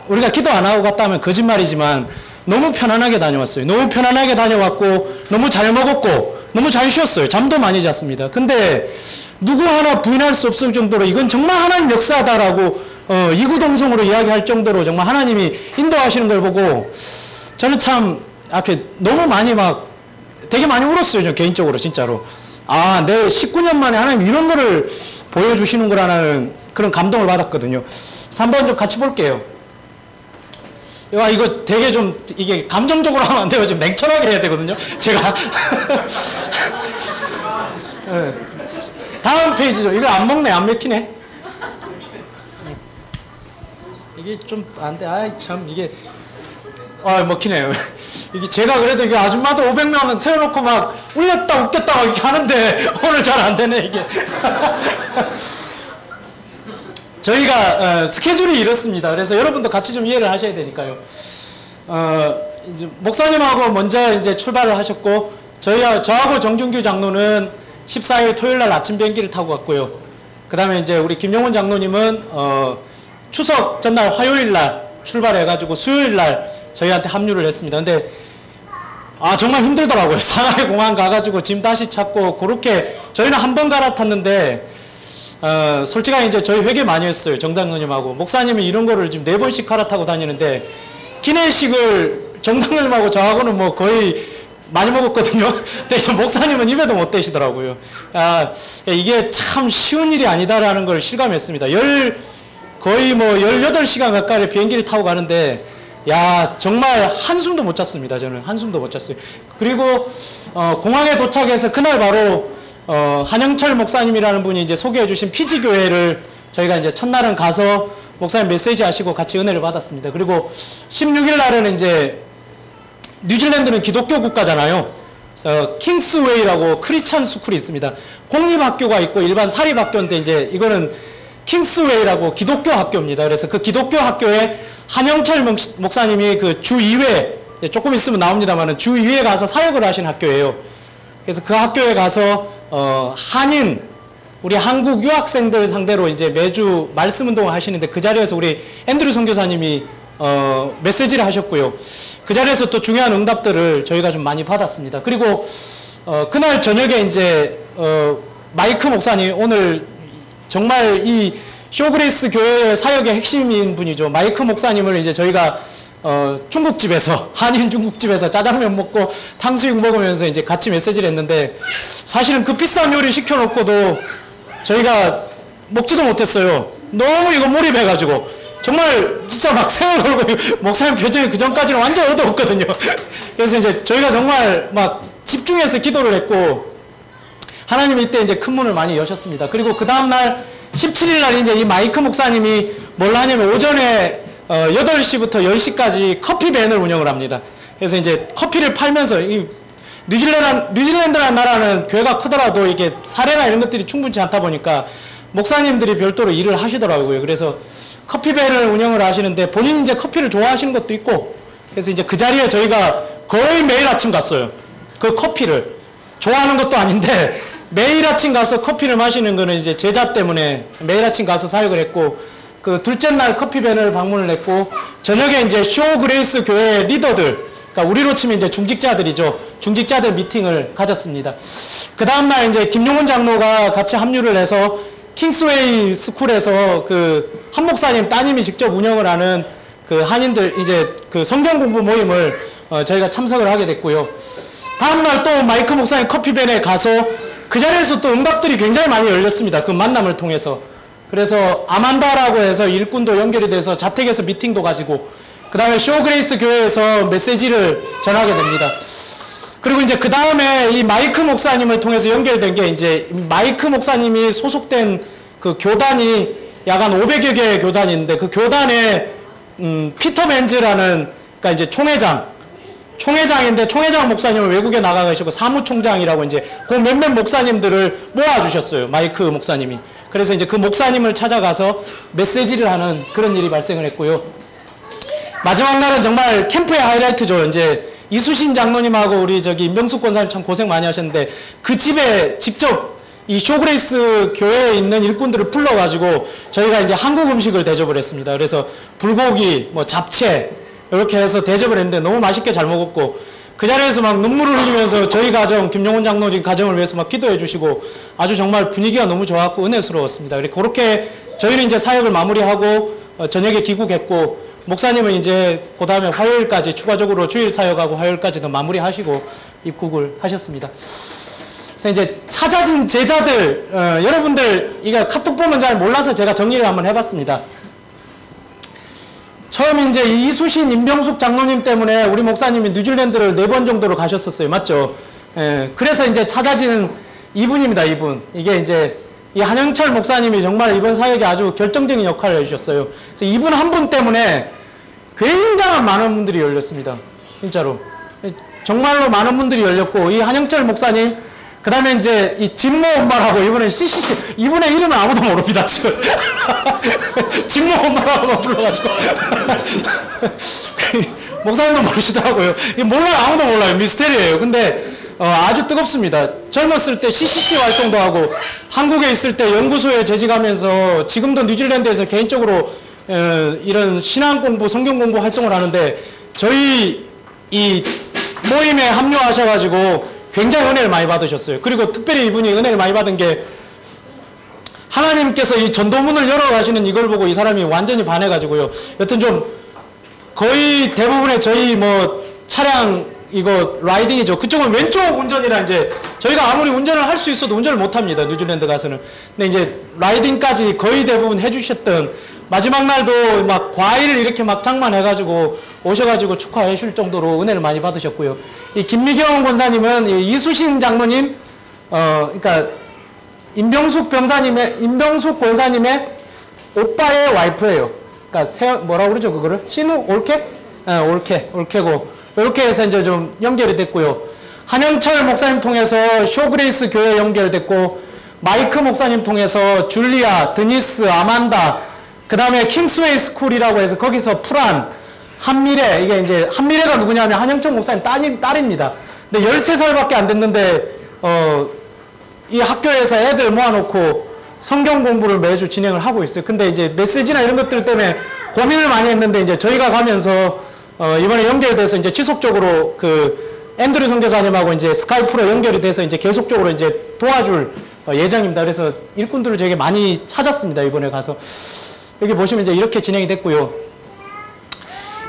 우리가 기도 안 하고 갔다 하면 거짓말이지만 너무 편안하게 다녀왔어요. 너무 편안하게 다녀왔고 너무 잘 먹었고 너무 잘 쉬었어요. 잠도 많이 잤습니다. 근데 누구 하나 부인할 수 없을 정도로 이건 정말 하나님 역사다라고 이구동성으로 이야기할 정도로 정말 하나님이 인도하시는 걸 보고 저는 참 앞에 너무 많이 막 되게 많이 울었어요. 저 개인적으로 진짜로. 아, 내 19년 만에 하나님 이런 거를 보여주시는구나라는 그런 감동을 받았거든요. 3번 좀 같이 볼게요. 와, 이거 되게 좀 이게 감정적으로 하면 안 돼요. 좀 냉철하게 해야 되거든요. 제가 네. 다음 페이지죠. 이거 안 먹네, 안 먹히네. 이게 좀 안 돼. 아이 참 이게 먹히네요. 이게 제가 그래도 이게 아줌마들 500명 세워놓고 막 울렸다 웃겼다 막 이렇게 하는데 오늘 잘 안 되네 이게. 저희가 스케줄이 이렇습니다. 그래서 여러분도 같이 좀 이해를 하셔야 되니까요. 이제 목사님하고 먼저 이제 출발을 하셨고 저하고 정준규 장로는 14일 토요일 날 아침 비행기를 타고 갔고요. 그 다음에 이제 우리 김용훈 장로님은 추석 전날 화요일 날 출발해가지고 수요일 날 저희한테 합류를 했습니다. 근데 정말 힘들더라고요. 상하이 공항 가가지고 짐 다시 찾고 그렇게 저희는 한 번 갈아탔는데 솔직하게 이제 저희 회개 많이 했어요. 정당님하고 목사님이 이런 거를 지금 4번씩 갈아타고 다니는데 기내식을 정당님하고 저하고는 뭐 거의 많이 먹었거든요. 근데 목사님은 입에도 못 대시더라고요. 이게 참 쉬운 일이 아니다라는 걸 실감했습니다. 거의 뭐 18시간 가까이 비행기를 타고 가는데 정말 한숨도 못 잤습니다. 저는 한숨도 못 잤어요. 그리고 공항에 도착해서 그날 바로 한영철 목사님이라는 분이 이제 소개해 주신 피지교회를 저희가 이제 첫날은 가서 목사님 메시지 하시고 같이 은혜를 받았습니다. 그리고 16일 날은 이제 뉴질랜드는 기독교 국가잖아요. 그래서 킹스웨이라고 크리스찬 스쿨이 있습니다. 공립학교가 있고 일반 사립학교인데 이제 이거는 킹스웨이라고 기독교 학교입니다. 그래서 그 기독교 학교에 한영철 목사님이 그 주 2회 조금 있으면 나옵니다만 주 2회 가서 사역을 하신 학교예요. 그래서 그 학교에 가서 한인 우리 한국 유학생들 상대로 이제 매주 말씀 운동을 하시는데 그 자리에서 우리 앤드류 선교사님이 메시지를 하셨고요. 그 자리에서 또 중요한 응답들을 저희가 좀 많이 받았습니다. 그리고 그날 저녁에 이제 마이크 목사님 오늘 정말 이 쇼그레이스 교회의 사역의 핵심인 분이죠. 마이크 목사님을 이제 저희가 중국집에서 한인 중국집에서 짜장면 먹고 탕수육 먹으면서 이제 같이 메시지를 했는데 사실은 그 비싼 요리 시켜놓고도 저희가 먹지도 못했어요. 너무 이거 몰입해가지고 정말 진짜 막 생을 걸고 목사님 표정이 그 전까지는 완전 어두웠거든요. 그래서 이제 저희가 정말 막 집중해서 기도를 했고 하나님이 이때 이제 큰 문을 많이 여셨습니다. 그리고 그 다음날 17일 날 이제 이 마이크 목사님이 뭘 하냐면 오전에 8시부터 10시까지 커피밴을 운영을 합니다. 그래서 이제 커피를 팔면서 이 뉴질랜드라는 나라는 교회가 크더라도 이게 사례나 이런 것들이 충분치 않다 보니까 목사님들이 별도로 일을 하시더라고요. 그래서 커피밴을 운영을 하시는데 본인이 이제 커피를 좋아하시는 것도 있고 그래서 이제 그 자리에 저희가 거의 매일 아침 갔어요. 그 커피를 좋아하는 것도 아닌데 매일 아침 가서 커피를 마시는 거는 이제 제자 때문에 매일 아침 가서 사역을 했고 그 둘째 날 커피밴을 방문을 했고 저녁에 이제 쇼그레이스 교회 리더들 그러니까 우리로 치면 이제 중직자들이죠. 중직자들 미팅을 가졌습니다. 그 다음날 이제 김용훈 장로가 같이 합류를 해서 킹스웨이 스쿨에서 그 한 목사님 따님이 직접 운영을 하는 그 한인들 이제 그 성경 공부 모임을 저희가 참석을 하게 됐고요. 다음날 또 마이크 목사님 커피밴에 가서 그 자리에서 또 응답들이 굉장히 많이 열렸습니다. 그 만남을 통해서. 그래서 아만다라고 해서 일꾼도 연결이 돼서 자택에서 미팅도 가지고 그 다음에 쇼그레이스 교회에서 메시지를 전하게 됩니다. 그리고 이제 그 다음에 이 마이크 목사님을 통해서 연결된 게 이제 마이크 목사님이 소속된 그 교단이 약 한 500여 개의 교단이 있는데 그 교단에 피터 벤즈라는 그러니까 이제 총회장인데 총회장 목사님은 외국에 나가 계시고 사무총장이라고 이제 그 몇몇 목사님들을 모아주셨어요. 마이크 목사님이. 그래서 이제 그 목사님을 찾아가서 메시지를 하는 그런 일이 발생을 했고요. 마지막 날은 정말 캠프의 하이라이트죠. 이제 이수신 장로님하고 우리 임병숙 권사님 참 고생 많이 하셨는데 그 집에 직접 이 쇼그레이스 교회에 있는 일꾼들을 불러가지고 저희가 이제 한국 음식을 대접을 했습니다. 그래서 불고기, 뭐 잡채 이렇게 해서 대접을 했는데 너무 맛있게 잘 먹었고 그 자리에서 막 눈물을 흘리면서 저희 가정, 김용훈 장로님 가정을 위해서 막 기도해 주시고 아주 정말 분위기가 너무 좋았고 은혜스러웠습니다. 그렇게 저희는 이제 사역을 마무리하고 저녁에 귀국했고 목사님은 이제 그 다음에 화요일까지 추가적으로 주일 사역하고 화요일까지도 마무리하시고 입국을 하셨습니다. 그래서 이제 찾아진 제자들, 여러분들 이거 카톡 보면 잘 몰라서 제가 정리를 한번 해봤습니다. 처음 이제 이수신 임병숙 장로님 때문에 우리 목사님이 뉴질랜드를 4번 정도로 가셨었어요. 맞죠? 그래서 이제 찾아지는 이분입니다. 이분. 이게 이제 이 한영철 목사님이 정말 이번 사역에 아주 결정적인 역할을 해주셨어요. 그래서 이분 한 분 때문에 굉장한 많은 분들이 열렸습니다. 진짜로. 정말로 많은 분들이 열렸고, 이 한영철 목사님, 그 다음에 이제 이 진모 엄마라고 이번에 CCC, 이분의 이름은 아무도 모릅니다, 지금. 진모 엄마라고 불러가지고. 목사님도 모르시더라고요. 몰라요. 아무도 몰라요. 미스테리예요. 근데 아주 뜨겁습니다. 젊었을 때 CCC 활동도 하고 한국에 있을 때 연구소에 재직하면서 지금도 뉴질랜드에서 개인적으로 이런 신앙 공부, 성경 공부 활동을 하는데 저희 이 모임에 합류하셔가지고 굉장히 은혜를 많이 받으셨어요. 그리고 특별히 이분이 은혜를 많이 받은 게 하나님께서 이 전도문을 열어가시는 이걸 보고 이 사람이 완전히 반해가지고요. 여튼 좀 거의 대부분의 저희 뭐 차량 이거 라이딩이죠. 그쪽은 왼쪽 운전이라 이제 저희가 아무리 운전을 할 수 있어도 운전을 못 합니다. 뉴질랜드 가서는. 근데 이제 라이딩까지 거의 대부분 해주셨던 마지막 날도 막 과일을 이렇게 막 장만해가지고 오셔가지고 축하해 줄 정도로 은혜를 많이 받으셨고요. 이 김미경 권사님은 이 이수신 장로님, 그러니까 임병숙 권사님의 오빠의 와이프예요. 그러니까 뭐라 그러죠 그거를? 신우 올케? 올케고 이렇게 해서 이제 좀 연결이 됐고요. 한영철 목사님 통해서 쇼그레이스 교회 연결됐고 마이크 목사님 통해서 줄리아, 드니스, 아만다, 그 다음에 킹스웨이 스쿨이라고 해서 거기서 프란, 한미래, 이게 이제 한미래가 누구냐면 한영철 목사님 딸입니다. 근데 13살밖에 안 됐는데 이 학교에서 애들 모아놓고 성경 공부를 매주 진행을 하고 있어요. 근데 이제 메시지나 이런 것들 때문에 고민을 많이 했는데 이제 저희가 가면서 이번에 연결돼서 이제 지속적으로 그 앤드류 선교사님하고 이제 스카이프로 연결이 돼서 이제 계속적으로 이제 도와줄 예정입니다. 그래서 일꾼들을 되게 많이 찾았습니다. 이번에 가서. 여기 보시면 이제 이렇게 진행이 됐고요.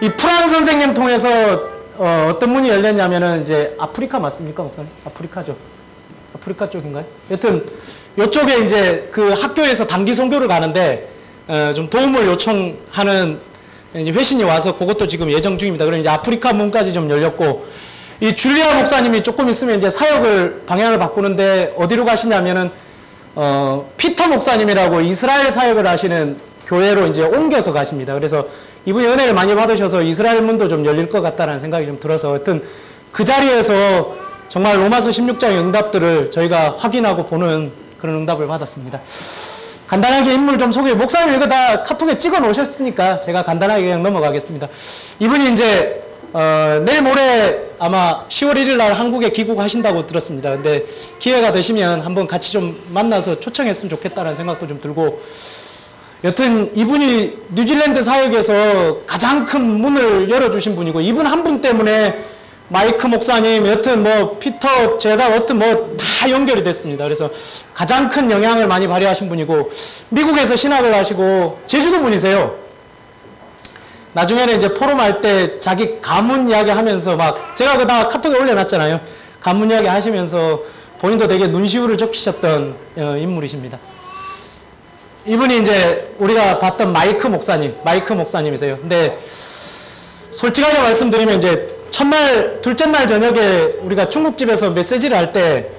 이 프란 선생님 통해서 어떤 문이 열렸냐면은 이제 아프리카 맞습니까, 목사님? 아프리카죠. 아프리카 쪽인가요? 여튼 이쪽에 이제 그 학교에서 단기 선교를 가는데 좀 도움을 요청하는 이제 회신이 와서 그것도 지금 예정 중입니다. 그럼 이제 아프리카 문까지 좀 열렸고 이 줄리아 목사님이 조금 있으면 이제 사역을 방향을 바꾸는데 어디로 가시냐면은 피터 목사님이라고 이스라엘 사역을 하시는 교회로 이제 옮겨서 가십니다. 그래서 이분이 은혜를 많이 받으셔서 이스라엘 문도 좀 열릴 것 같다는 생각이 좀 들어서 하여튼 그 자리에서 정말 로마서 16장의 응답들을 저희가 확인하고 보는 그런 응답을 받았습니다. 간단하게 인물 좀 소개해. 목사님 이거 다 카톡에 찍어 놓으셨으니까 제가 간단하게 그냥 넘어가겠습니다. 이분이 이제 내일 모레 아마 10월 1일 날 한국에 귀국하신다고 들었습니다. 근데 기회가 되시면 한번 같이 좀 만나서 초청했으면 좋겠다는 생각도 좀 들고 여튼 이분이 뉴질랜드 사역에서 가장 큰 문을 열어주신 분이고 이분 한 분 때문에 마이크 목사님 여튼 뭐 피터 제다 여튼 뭐 다 연결이 됐습니다. 그래서 가장 큰 영향을 많이 발휘하신 분이고 미국에서 신학을 하시고 제주도 분이세요. 나중에는 이제 포럼 할 때 자기 가문 이야기 하면서 막 제가 그거 다 카톡에 올려놨잖아요. 가문 이야기 하시면서 본인도 되게 눈시울을 적히셨던 인물이십니다. 이분이 이제 우리가 봤던 마이크 목사님이세요. 근데 솔직하게 말씀드리면 이제 둘째 날 저녁에 우리가 중국집에서 메시지를 할 때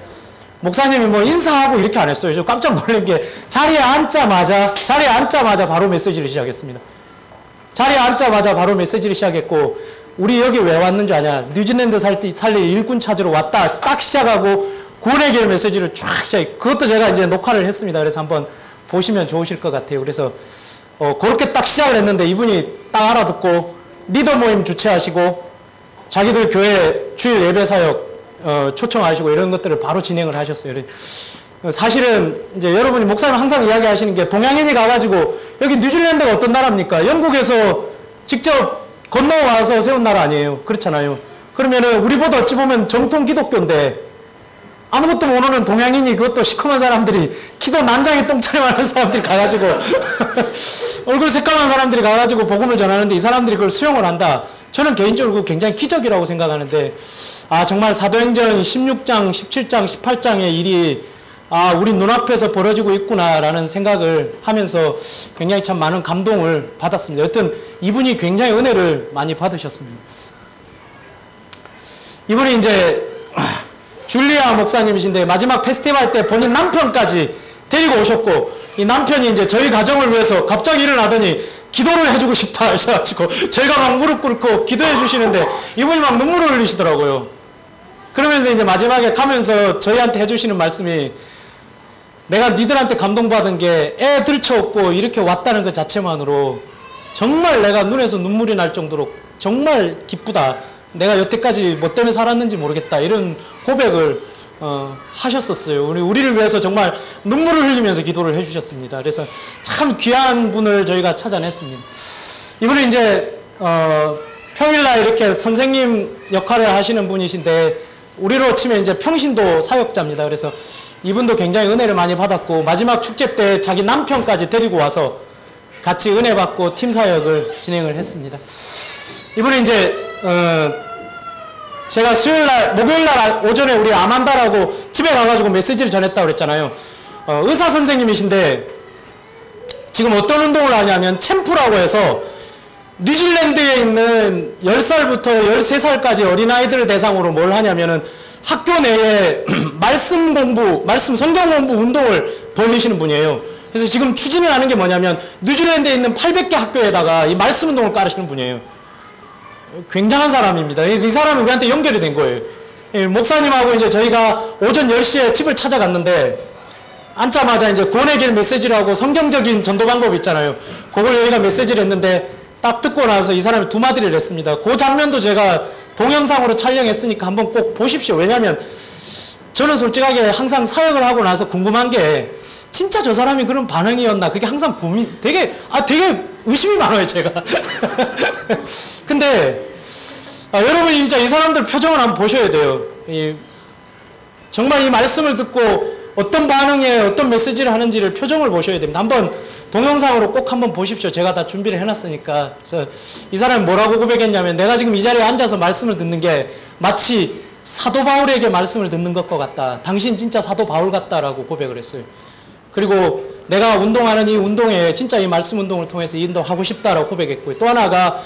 목사님이 뭐 인사하고 이렇게 안 했어요. 저 깜짝 놀란 게 자리에 앉자마자 바로 메시지를 시작했습니다. 자리에 앉자마자 바로 메시지를 시작했고 우리 여기 왜 왔는지 아냐? 뉴질랜드 살릴 일꾼 찾으러 왔다. 딱 시작하고 구원의 길 메시지를 쫙 시작. 그것도 제가 이제 녹화를 했습니다. 그래서 한번 보시면 좋으실 것 같아요. 그래서 그렇게 딱 시작을 했는데 이분이 딱 알아듣고 리더 모임 주최하시고 자기들 교회 주일 예배 사역 초청하시고 이런 것들을 바로 진행을 하셨어요. 사실은 이제 여러분이 목사님 항상 이야기하시는 게 동양인이 가가지고 여기 뉴질랜드가 어떤 나라입니까? 영국에서 직접 건너와서 세운 나라 아니에요. 그렇잖아요. 그러면은 우리보다 어찌 보면 정통 기독교인데 아무것도 모르는 동양인이 그것도 시커먼 사람들이 기도 난장에 똥차림 하는 사람들이 가가지고 얼굴 새까만 사람들이 가가지고 복음을 전하는데 이 사람들이 그걸 수용을 한다. 저는 개인적으로 그거 굉장히 기적이라고 생각하는데 정말 사도행전 16장, 17장, 18장의 일이 우리 눈앞에서 벌어지고 있구나라는 생각을 하면서 굉장히 참 많은 감동을 받았습니다. 여튼 이분이 굉장히 은혜를 많이 받으셨습니다. 이분이 이제 줄리아 목사님이신데 마지막 페스티벌 때 본인 남편까지 데리고 오셨고 이 남편이 이제 저희 가정을 위해서 갑자기 일어나더니 기도를 해주고 싶다 하셔가지고 저희가 막 무릎 꿇고 기도해 주시는데 이분이 막 눈물을 흘리시더라고요. 그러면서 이제 마지막에 가면서 저희한테 해주시는 말씀이 내가 니들한테 감동받은 게 애 들쳐업고 이렇게 왔다는 것 자체만으로 정말 내가 눈에서 눈물이 날 정도로 정말 기쁘다. 내가 여태까지 뭐 때문에 살았는지 모르겠다. 이런 고백을 하셨었어요. 우리를 위해서 정말 눈물을 흘리면서 기도를 해주셨습니다. 그래서 참 귀한 분을 저희가 찾아냈습니다. 이분은 이제 평일날 이렇게 선생님 역할을 하시는 분이신데 우리로 치면 이제 평신도 사역자입니다. 그래서 이분도 굉장히 은혜를 많이 받았고 마지막 축제 때 자기 남편까지 데리고 와서 같이 은혜 받고 팀 사역을 진행을 했습니다. 이분은 이제 제가 목요일날 오전에 우리 아만다라고 집에 가가지고 메시지를 전했다고 그랬잖아요. 의사 선생님이신데 지금 어떤 운동을 하냐면 챔프라고 해서 뉴질랜드에 있는 10살부터 13살까지 어린아이들을 대상으로 뭘 하냐면은 학교 내에 말씀 성경 공부 운동을 벌리시는 분이에요. 그래서 지금 추진을 하는 게 뭐냐면 뉴질랜드에 있는 800개 학교에다가 이 말씀 운동을 깔으시는 분이에요. 굉장한 사람입니다. 이 사람이 우리한테 연결이 된 거예요. 목사님하고 이제 저희가 오전 10시에 집을 찾아갔는데 앉자마자 이제 구원의 길 메시지라고 성경적인 전도 방법 있잖아요. 그걸 저희가 메시지를 했는데 딱 듣고 나서 이 사람이 두 마디를 냈습니다. 그 장면도 제가 동영상으로 촬영했으니까 한번 꼭 보십시오. 왜냐하면 저는 솔직하게 항상 사역을 하고 나서 궁금한 게 진짜 저 사람이 그런 반응이었나 그게 항상 되게 의심이 많아요 제가. 근데 여러분이 진짜 이 사람들 표정을 한번 보셔야 돼요. 정말 이 말씀을 듣고 어떤 반응에 어떤 메시지를 하는지를 표정을 보셔야 됩니다. 한번 동영상으로 꼭 한번 보십시오. 제가 다 준비를 해놨으니까. 그래서 이 사람이 뭐라고 고백했냐면 내가 지금 이 자리에 앉아서 말씀을 듣는 게 마치 사도 바울에게 말씀을 듣는 것과 같다. 당신 진짜 사도 바울 같다라고 고백을 했어요. 그리고 내가 운동하는 이 운동에 진짜 이 말씀 운동을 통해서 이 운동하고 싶다라고 고백했고요. 또 하나가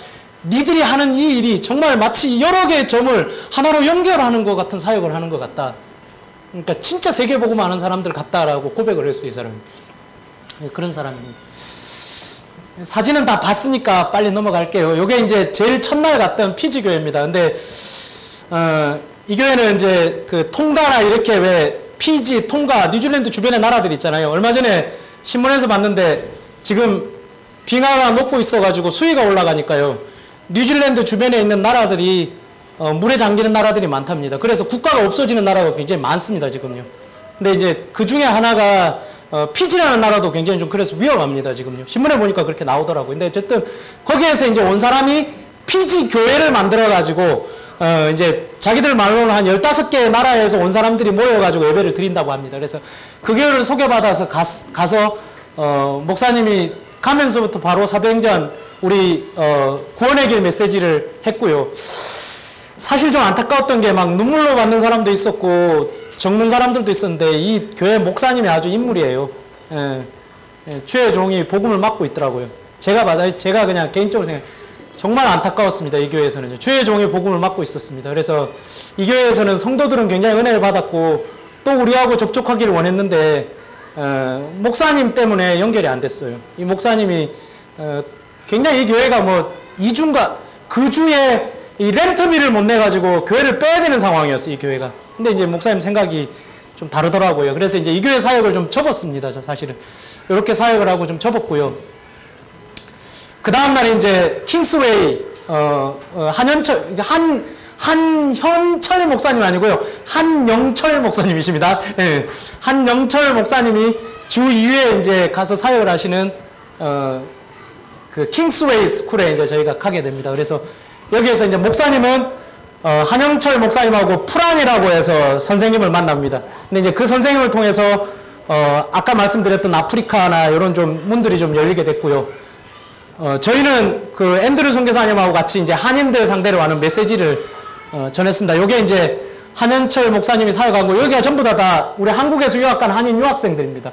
니들이 하는 이 일이 정말 마치 여러 개의 점을 하나로 연결하는 것 같은 사역을 하는 것 같다. 그러니까 진짜 세계복음 하는 사람들 같다라고 고백을 했어요. 이 사람이. 그런 사람입니다. 사진은 다 봤으니까 빨리 넘어갈게요. 이게 이제 제일 첫날 갔던 피지 교회입니다. 근데 이 교회는 이제 그 통가나 이렇게 왜 피지, 통가, 뉴질랜드 주변의 나라들 있잖아요. 얼마 전에 신문에서 봤는데 지금 빙하가 녹고 있어가지고 수위가 올라가니까요. 뉴질랜드 주변에 있는 나라들이 물에 잠기는 나라들이 많답니다. 그래서 국가가 없어지는 나라가 굉장히 많습니다. 지금요. 근데 이제 그 중에 하나가 피지라는 나라도 굉장히 좀 그래서 위험합니다. 지금요. 신문에 보니까 그렇게 나오더라고요. 근데 어쨌든 거기에서 이제 온 사람이 피지 교회를 만들어가지고 이제 자기들 말로는 한 15개의 나라에서 온 사람들이 모여가지고 예배를 드린다고 합니다. 그래서 그 교회를 소개받아서 가서 목사님이 가면서부터 바로 사도행전 우리 구원의 길 메시지를 했고요. 사실 좀 안타까웠던 게 막 눈물로 받는 사람도 있었고 적는 사람들도 있었는데 이 교회 목사님이 아주 인물이에요. 주의 종이 복음을 맡고 있더라고요. 제가 그냥 개인적으로 정말 안타까웠습니다. 이 교회에서는 주의 종이 복음을 맡고 있었습니다. 그래서 이 교회에서는 성도들은 굉장히 은혜를 받았고 또 우리하고 접촉하기를 원했는데 목사님 때문에 연결이 안 됐어요. 이 목사님이 굉장히 이 교회가 뭐 이주인가 그 주에 이 렌트비를 못 내가지고 교회를 빼야 되는 상황이었어요. 이 교회가. 근데 이제 목사님 생각이 좀 다르더라고요. 그래서 이제 이 교회 사역을 좀 접었습니다. 사실은 이렇게 사역을 하고 좀 접었고요. 그 다음날 이제 킹스웨이 한현철 이제 한현철 목사님 아니고요. 한영철 목사님이십니다. 예, 한영철 목사님이 주 2회 이제 가서 사역을 하시는 그 킹스웨이 스쿨에 이제 저희가 가게 됩니다. 그래서 여기에서 이제 목사님은 한영철 목사님하고 프랑이라고 해서 선생님을 만납니다. 근데 이제 그 선생님을 통해서 아까 말씀드렸던 아프리카나 이런 좀 문들이 좀 열리게 됐고요. 저희는 그 앤드류 선교사님하고 같이 이제 한인들 상대로 하는 메시지를 전했습니다. 요게 이제 한현철 목사님이 사역하고 여기가 전부 다 우리 한국에서 유학 간 한인 유학생들입니다.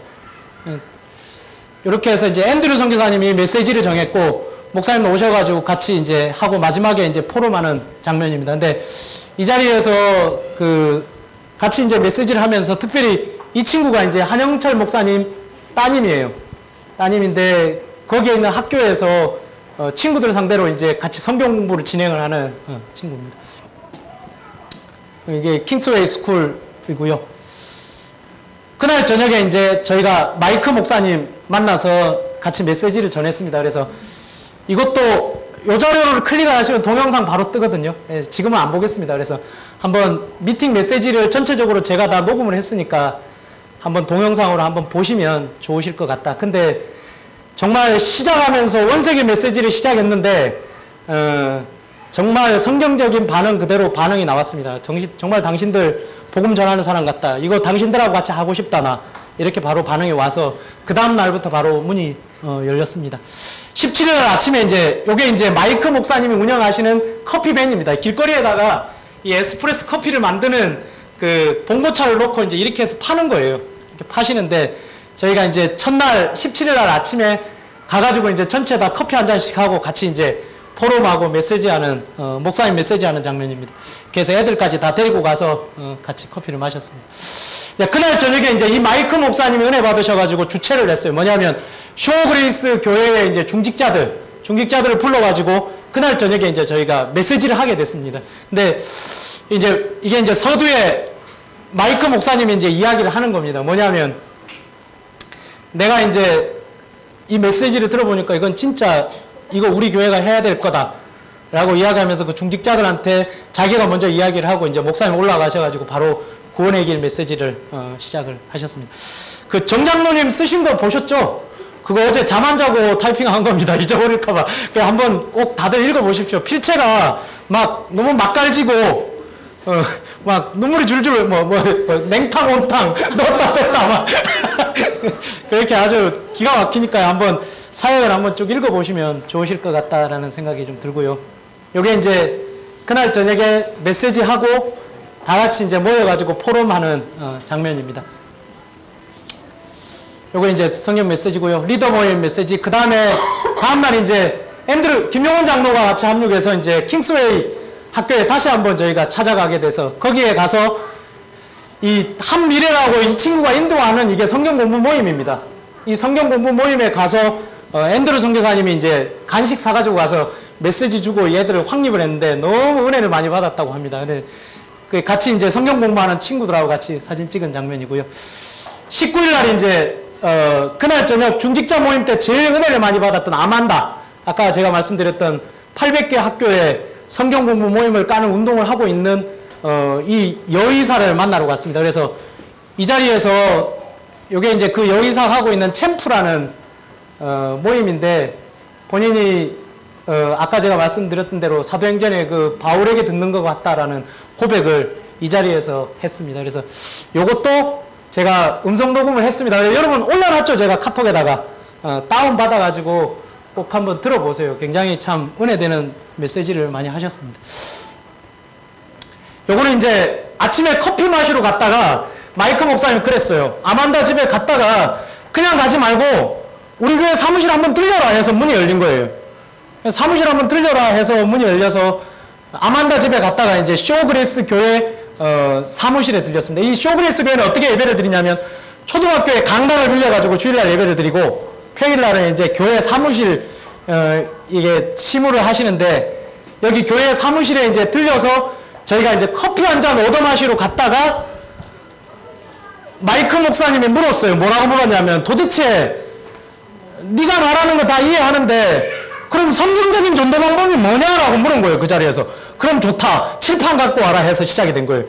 이렇게 해서 이제 앤드류 선교사님이 메시지를 정했고 목사님 오셔가지고 같이 이제 하고 마지막에 이제 포럼하는 장면입니다. 근데 이 자리에서 그 같이 이제 메시지를 하면서 특별히 이 친구가 이제 한영철 목사님 따님이에요. 따님인데 거기에 있는 학교에서 친구들 상대로 이제 같이 성경 공부를 진행을 하는 친구입니다. 이게 킹스웨이 스쿨이고요. 그날 저녁에 이제 저희가 마이크 목사님 만나서 같이 메시지를 전했습니다. 그래서 이것도 요 자료를 클릭을 하시면 동영상 바로 뜨거든요. 예, 지금은 안 보겠습니다. 그래서 한번 미팅 메시지를 전체적으로 제가 다 녹음을 했으니까 한번 동영상으로 한번 보시면 좋으실 것 같다. 근데 정말 시작하면서 원세기 메시지를 시작했는데 정말 성경적인 반응 그대로 반응이 나왔습니다. 정말 당신들 복음 전하는 사람 같다. 이거 당신들하고 같이 하고 싶다 나. 이렇게 바로 반응이 와서 그 다음 날부터 바로 문이 열렸습니다. 17일 아침에 이제 요게 이제 마이크 목사님이 운영하시는 커피밴입니다. 길거리에다가 이 에스프레소 커피를 만드는 그 봉고차를 놓고 이제 이렇게 해서 파는 거예요. 이렇게 파시는데 저희가 이제 첫날 17일 날 아침에 가가지고 이제 전체 다 커피 한 잔씩 하고 같이 이제 포럼하고 메시지하는 목사님 메시지하는 장면입니다. 그래서 애들까지 다 데리고 가서 같이 커피를 마셨습니다. 그날 저녁에 이제 이 마이크 목사님이 은혜 받으셔가지고 주최를 했어요. 뭐냐면 쇼그레이스 교회의 이제 중직자들을 불러가지고 그날 저녁에 이제 저희가 메시지를 하게 됐습니다. 근데 이제 이게 이제 서두에 마이크 목사님이 이제 이야기를 하는 겁니다. 뭐냐면 내가 이제 이 메시지를 들어보니까 이건 진짜 이거 우리 교회가 해야 될 거다 라고 이야기하면서 그 중직자들한테 자기가 먼저 이야기를 하고 이제 목사님 올라가셔가지고 바로 구원의 길 메시지를 시작을 하셨습니다. 그 정장로님 쓰신 거 보셨죠? 그거 어제 잠 안 자고 타이핑한 겁니다. 잊어버릴까봐. 한번 꼭 다들 읽어보십시오. 필체가 막 너무 맛깔지고 막 눈물이 줄줄 냉탕 온탕 넣었다 뺐다 막 그렇게 아주 기가 막히니까요. 한번 사역을 한번 쭉 읽어보시면 좋으실 것 같다라는 생각이 좀 들고요. 요게 이제 그날 저녁에 메시지 하고 다 같이 이제 모여가지고 포럼하는 장면입니다. 요거 이제 성경 메시지고요. 리더 모임 메시지. 그 다음에 다음날 이제 김용원 장로가 같이 합류해서 이제 킹스웨이 학교에 다시 한번 저희가 찾아가게 돼서 거기에 가서 이 한미래라고 이 친구가 인도하는 이게 성경 공부 모임입니다. 이 성경 공부 모임에 가서 앤드류 선교사님이 이제 간식 사가지고 가서 메시지 주고 얘들을 확립을 했는데 너무 은혜를 많이 받았다고 합니다. 근데 같이 이제 성경 공부하는 친구들하고 같이 사진 찍은 장면이고요. 19일 날 이제 그날 저녁 중직자 모임 때 제일 은혜를 많이 받았던 아만다, 아까 제가 말씀드렸던 800개 학교에 성경 공부 모임을 까는 운동을 하고 있는 이 여의사를 만나러 갔습니다. 그래서 이 자리에서 이게 이제 그 여의사가 하고 있는 챔프라는 모임인데 본인이 아까 제가 말씀드렸던 대로 사도행전에 그 바울에게 듣는 것 같다라는 고백을 이 자리에서 했습니다. 그래서 요것도 제가 음성 녹음을 했습니다. 여러분 올려놨죠? 제가 카톡에다가 다운 받아가지고 꼭 한번 들어보세요. 굉장히 참 은혜되는 메시지를 많이 하셨습니다. 요거는 이제 아침에 커피 마시러 갔다가 마이크 목사님 그랬어요. 아만다 집에 갔다가 그냥 가지 말고 우리 교회 사무실 한번 들려라 해서 문이 열린 거예요. 사무실 한번 들려라 해서 문이 열려서 아만다 집에 갔다가 이제 쇼그레이스 교회 사무실에 들렸습니다. 이 쇼그레이스 교회는 어떻게 예배를 드리냐면 초등학교에 강당을 빌려가지고 주일날 예배를 드리고 평일날은 이제 교회 사무실 이게 시무를 하시는데 여기 교회 사무실에 이제 들려서 저희가 이제 커피 한 잔 얻어 마시러 갔다가 마이크 목사님이 물었어요. 뭐라고 물었냐면 도대체 네가 말하는 거 다 이해하는데 그럼 성경적인 전도 방법이 뭐냐라고 물은 거예요. 그 자리에서. 그럼 좋다. 칠판 갖고 와라 해서 시작이 된 거예요.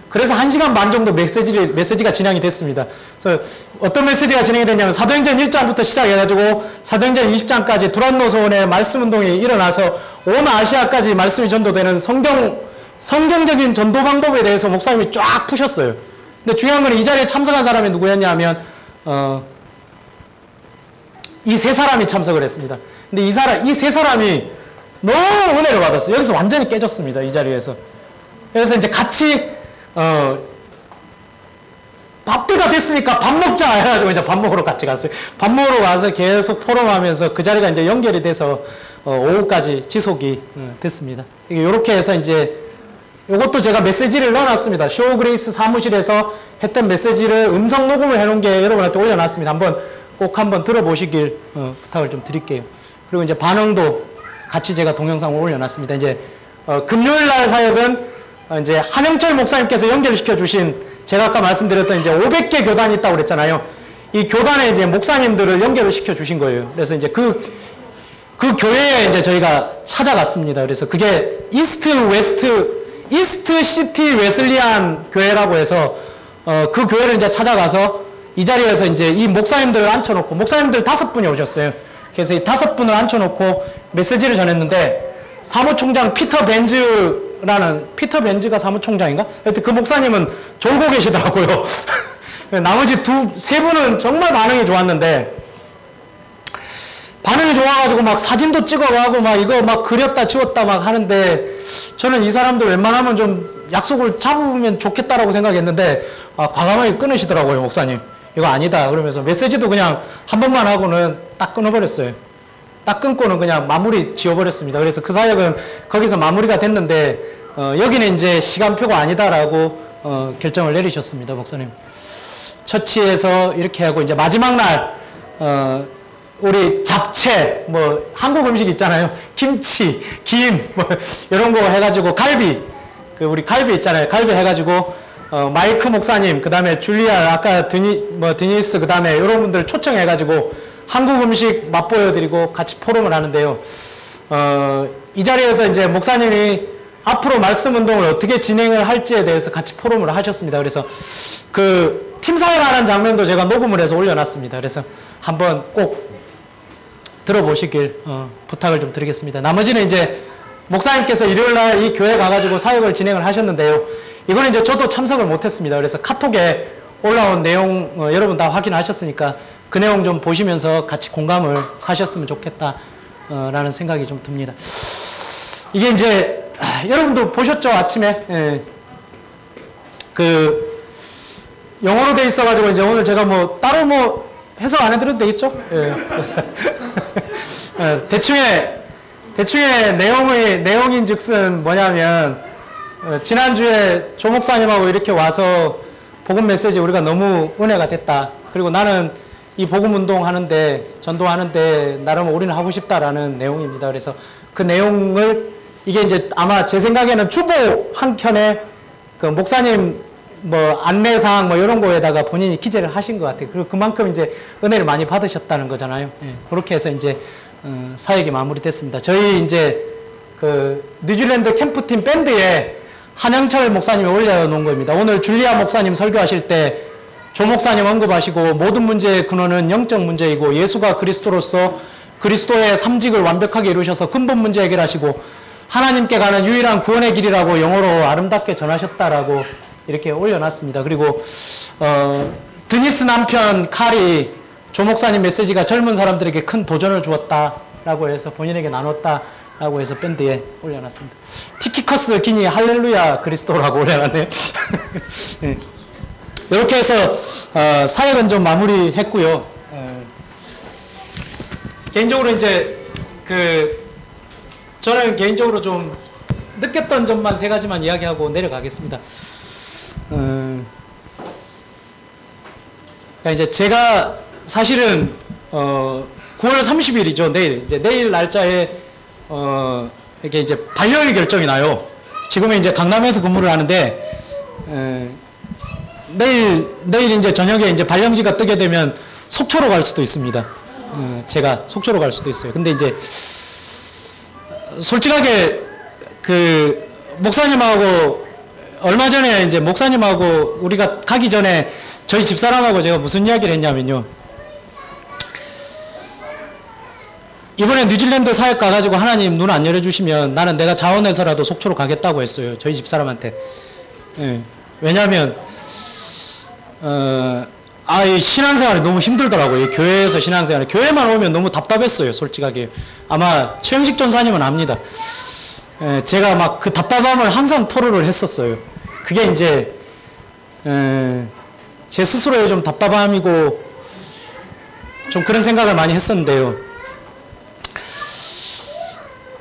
그래서 1시간 반 정도 메시지가 진행이 됐습니다. 그래서 어떤 메시지가 진행이 됐냐면 사도행전 1장부터 시작해가지고 사도행전 20장까지 두란노소원의 말씀운동이 일어나서 온 아시아까지 말씀이 전도되는 성경적인 전도 방법에 대해서 목사님이 쫙 푸셨어요. 근데 중요한 건 이 자리에 참석한 사람이 누구였냐 하면 이 세 사람이 참석을 했습니다. 근데 이 세 사람이 너무 은혜를 받았어요. 여기서 완전히 깨졌습니다. 이 자리에서. 그래서 이제 같이 밥 때가 됐으니까 밥 먹자 해가지고 이제 밥 먹으러 같이 갔어요. 밥 먹으러 가서 계속 포럼하면서 그 자리가 이제 연결이 돼서 오후까지 지속이 됐습니다. 이렇게 해서 이제 이것도 제가 메시지를 넣어놨습니다. 쇼 그레이스 사무실에서 했던 메시지를 음성 녹음을 해놓은 게 여러분한테 올려놨습니다. 꼭 한번 들어보시길 부탁을 좀 드릴게요. 그리고 이제 반응도 같이 제가 동영상을 올려놨습니다. 이제 금요일 날 사역은 이제 한영철 목사님께서 연결시켜 주신 제가 아까 말씀드렸던 이제 500개 교단이 있다고 그랬잖아요. 이 교단에 이제 목사님들을 연결을 시켜 주신 거예요. 그래서 이제 그 교회에 이제 저희가 찾아갔습니다. 그래서 그게 이스트 시티 웨슬리안 교회라고 해서 그 교회를 이제 찾아가서 이 자리에서 이제 이 목사님들을 앉혀놓고 목사님들 5분이 오셨어요. 그래서 이 5분을 앉혀놓고 메시지를 전했는데 사무총장 피터 벤즈가 사무총장인가? 하여튼 그 목사님은 졸고 계시더라고요. 나머지 세 분은 정말 반응이 좋았는데 반응이 좋아가지고 막 사진도 찍어가고 막 이거 막 그렸다 지웠다 막 하는데 저는 이 사람들 웬만하면 좀 약속을 잡으면 좋겠다라고 생각했는데 과감하게 끊으시더라고요. 목사님 이거 아니다 그러면서 메시지도 그냥 한 번만 하고는 딱 끊어버렸어요. 딱 끊고는 그냥 마무리 지어버렸습니다. 그래서 그 사역은 거기서 마무리가 됐는데 여기는 이제 시간표가 아니다라고 결정을 내리셨습니다. 목사님 처치에서 이렇게 하고 이제 마지막 날 우리 잡채 뭐 한국 음식 있잖아요. 김치, 김 뭐 이런 거 해가지고 갈비 우리 갈비 있잖아요. 갈비 해가지고 마이크 목사님 그 다음에 줄리아 아까 드니스 그 다음에 이런 분들 초청해가지고 한국 음식 맛보여드리고 같이 포럼을 하는데요. 이 자리에서 이제 목사님이 앞으로 말씀 운동을 어떻게 진행을 할지에 대해서 같이 포럼을 하셨습니다. 그래서 그 팀사역하는 장면도 제가 녹음을 해서 올려놨습니다. 그래서 한번 꼭 들어보시길 부탁을 좀 드리겠습니다. 나머지는 이제 목사님께서 일요일날 이 교회 가가지고 사역을 진행을 하셨는데요. 이거는 이제 저도 참석을 못했습니다. 그래서 카톡에 올라온 내용 여러분 다 확인하셨으니까 그 내용 좀 보시면서 같이 공감을 하셨으면 좋겠다 라는 생각이 좀 듭니다. 이게 이제 여러분도 보셨죠? 아침에 그 영어로 돼 있어가지고 이제 오늘 제가 뭐 따로 뭐 해석 안 해드려도 되겠죠? 대충의 내용인즉슨 뭐냐면 지난주에 조 목사님하고 이렇게 와서 복음 메시지 우리가 너무 은혜가 됐다. 그리고 나는 이 복음 운동 하는데 전도하는데 나름 올인하고 싶다라는 내용입니다. 그래서 그 내용을 이게 이제 아마 제 생각에는 주보 한 켠에 그 목사님 뭐 안내사항 뭐 이런 거에다가 본인이 기재를 하신 것 같아요. 그리고 그만큼 이제 은혜를 많이 받으셨다는 거잖아요. 그렇게 해서 이제 사역이 마무리됐습니다. 저희 이제 그 뉴질랜드 캠프팀 밴드에 한영철 목사님이 올려놓은 겁니다. 오늘 줄리아 목사님 설교하실 때 조 목사님 언급하시고 모든 문제의 근원은 영적 문제이고 예수가 그리스도로서 그리스도의 삼직을 완벽하게 이루셔서 근본 문제 해결하시고 하나님께 가는 유일한 구원의 길이라고 영어로 아름답게 전하셨다라고 이렇게 올려놨습니다. 그리고 드니스 남편 칼이 조 목사님 메시지가 젊은 사람들에게 큰 도전을 주었다라고 해서 본인에게 나눴다라고 해서 밴드에 올려놨습니다. 티키커스 기니 할렐루야 그리스도라고 올려놨네요. 네. 이렇게 해서 사역은 좀 마무리했고요. 개인적으로 이제 저는 개인적으로 좀 느꼈던 점만 3가지만 이야기하고 내려가겠습니다. 그러니까 이제 제가 사실은 9월 30일이죠. 내일 날짜에 이렇게 이제 발령의 결정이 나요. 지금은 이제 강남에서 근무를 하는데 내일 이제 저녁에 이제 발령지가 뜨게 되면 속초로 갈 수도 있습니다. 제가 속초로 갈 수도 있어요. 근데 이제 솔직하게 그 목사님하고 얼마 전에 이제 목사님하고 우리가 가기 전에 저희 집사람하고 제가 무슨 이야기를 했냐면요. 이번에 뉴질랜드 사역 가가지고 하나님 눈 안 열어주시면 나는 내가 자원해서라도 속초로 가겠다고 했어요. 저희 집사람한테. 예. 왜냐하면 이 신앙생활이 너무 힘들더라고요. 교회에서 신앙생활이. 교회만 오면 너무 답답했어요. 솔직하게. 아마 최영식 전사님은 압니다. 예, 제가 막 그 답답함을 항상 토로를 했었어요. 그게 이제 제 스스로의 좀 답답함이고 좀 그런 생각을 많이 했었는데요.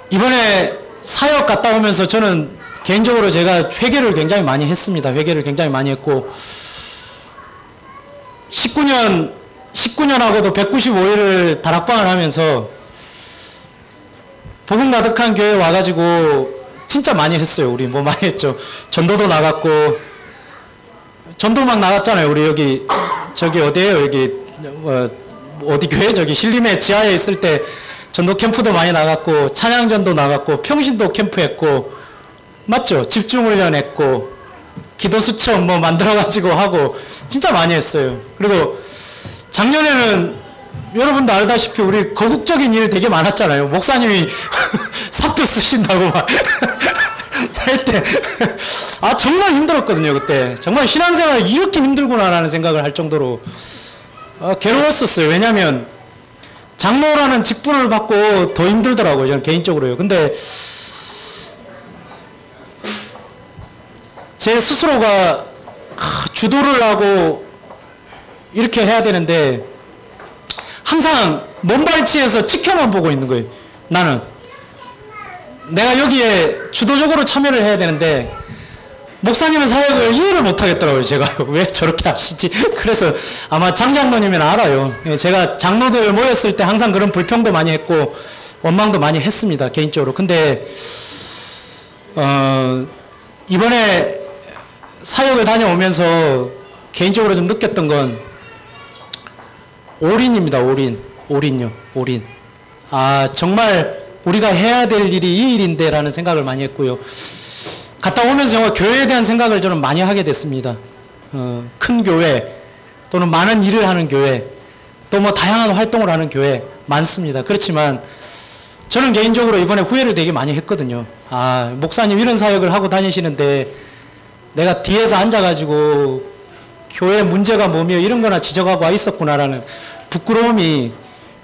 이번에 사역 갔다 오면서 저는 개인적으로 제가 회개를 굉장히 많이 했습니다. 회개를 굉장히 많이 했고 19년하고도 195일을 다락방을 하면서 복음 가득한 교회 와가지고 진짜 많이 했어요. 우리 뭐 많이 했죠. 전도도 나갔고 전도 막 나갔잖아요. 우리 여기 저기 어디에요? 여기 어디 교회 저기 신림의 지하에 있을 때 전도 캠프도 많이 나갔고 찬양전도 나갔고 평신도 캠프했고 맞죠? 집중훈련 했고 기도 수첩 뭐 만들어가지고 하고 진짜 많이 했어요. 그리고 작년에는 여러분도 알다시피 우리 거국적인 일 되게 많았잖아요. 목사님이 사표 쓰신다고 막 할 때 정말 힘들었거든요. 그때 정말 신앙생활이 이렇게 힘들구나라는 생각을 할 정도로 괴로웠었어요. 왜냐하면 장로라는 직분을 받고 더 힘들더라고요. 저는 개인적으로요. 근데 제 스스로가 주도를 하고 이렇게 해야 되는데 항상 먼발치에서 지켜만 보고 있는 거예요. 나는 내가 여기에 주도적으로 참여를 해야 되는데 목사님의 사역을 이해를 못 하겠더라고요. 제가 왜 저렇게 하시지? 그래서 아마 장장로님은 알아요. 제가 장로들 모였을 때 항상 그런 불평도 많이 했고 원망도 많이 했습니다. 개인적으로. 근데 이번에 사역을 다녀오면서 개인적으로 좀 느꼈던 건 올인입니다. 올인요. 올인. 정말 우리가 해야 될 일이 이 일인데 라는 생각을 많이 했고요. 갔다 오면서 정말 교회에 대한 생각을 저는 많이 하게 됐습니다. 큰 교회 또는 많은 일을 하는 교회 또 뭐 다양한 활동을 하는 교회 많습니다. 그렇지만 저는 개인적으로 이번에 후회를 되게 많이 했거든요. 목사님 이런 사역을 하고 다니시는데 내가 뒤에서 앉아가지고 교회 문제가 뭐며 이런 거나 지적하고 와 있었구나라는 부끄러움이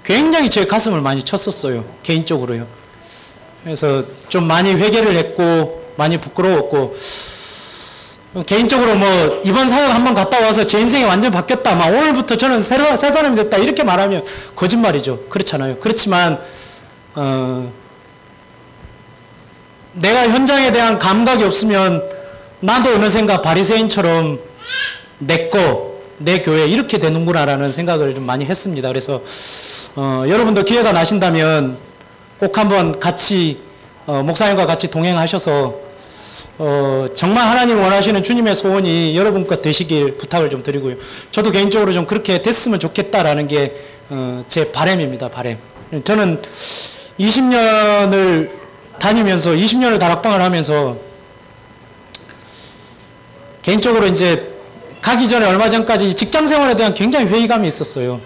굉장히 제 가슴을 많이 쳤었어요. 개인적으로요. 그래서 좀 많이 회개를 했고 많이 부끄러웠고 개인적으로 뭐 이번 사역 한번 갔다 와서 제 인생이 완전 바뀌었다. 막 오늘부터 저는 새 사람이 됐다. 이렇게 말하면 거짓말이죠. 그렇잖아요. 그렇지만 내가 현장에 대한 감각이 없으면 나도 어느샌가 바리새인처럼 내 교회 이렇게 되는구나라는 생각을 좀 많이 했습니다. 그래서 여러분도 기회가 나신다면 꼭 한번 같이 목사님과 같이 동행하셔서 정말 하나님 원하시는 주님의 소원이 여러분 것 되시길 부탁을 좀 드리고요. 저도 개인적으로 좀 그렇게 됐으면 좋겠다라는 게 제 바람입니다. 바람. 저는 20년을 다니면서 20년을 다락방을 하면서 개인적으로 이제 가기 전에 얼마 전까지 직장 생활에 대한 굉장히 회의감이 있었어요.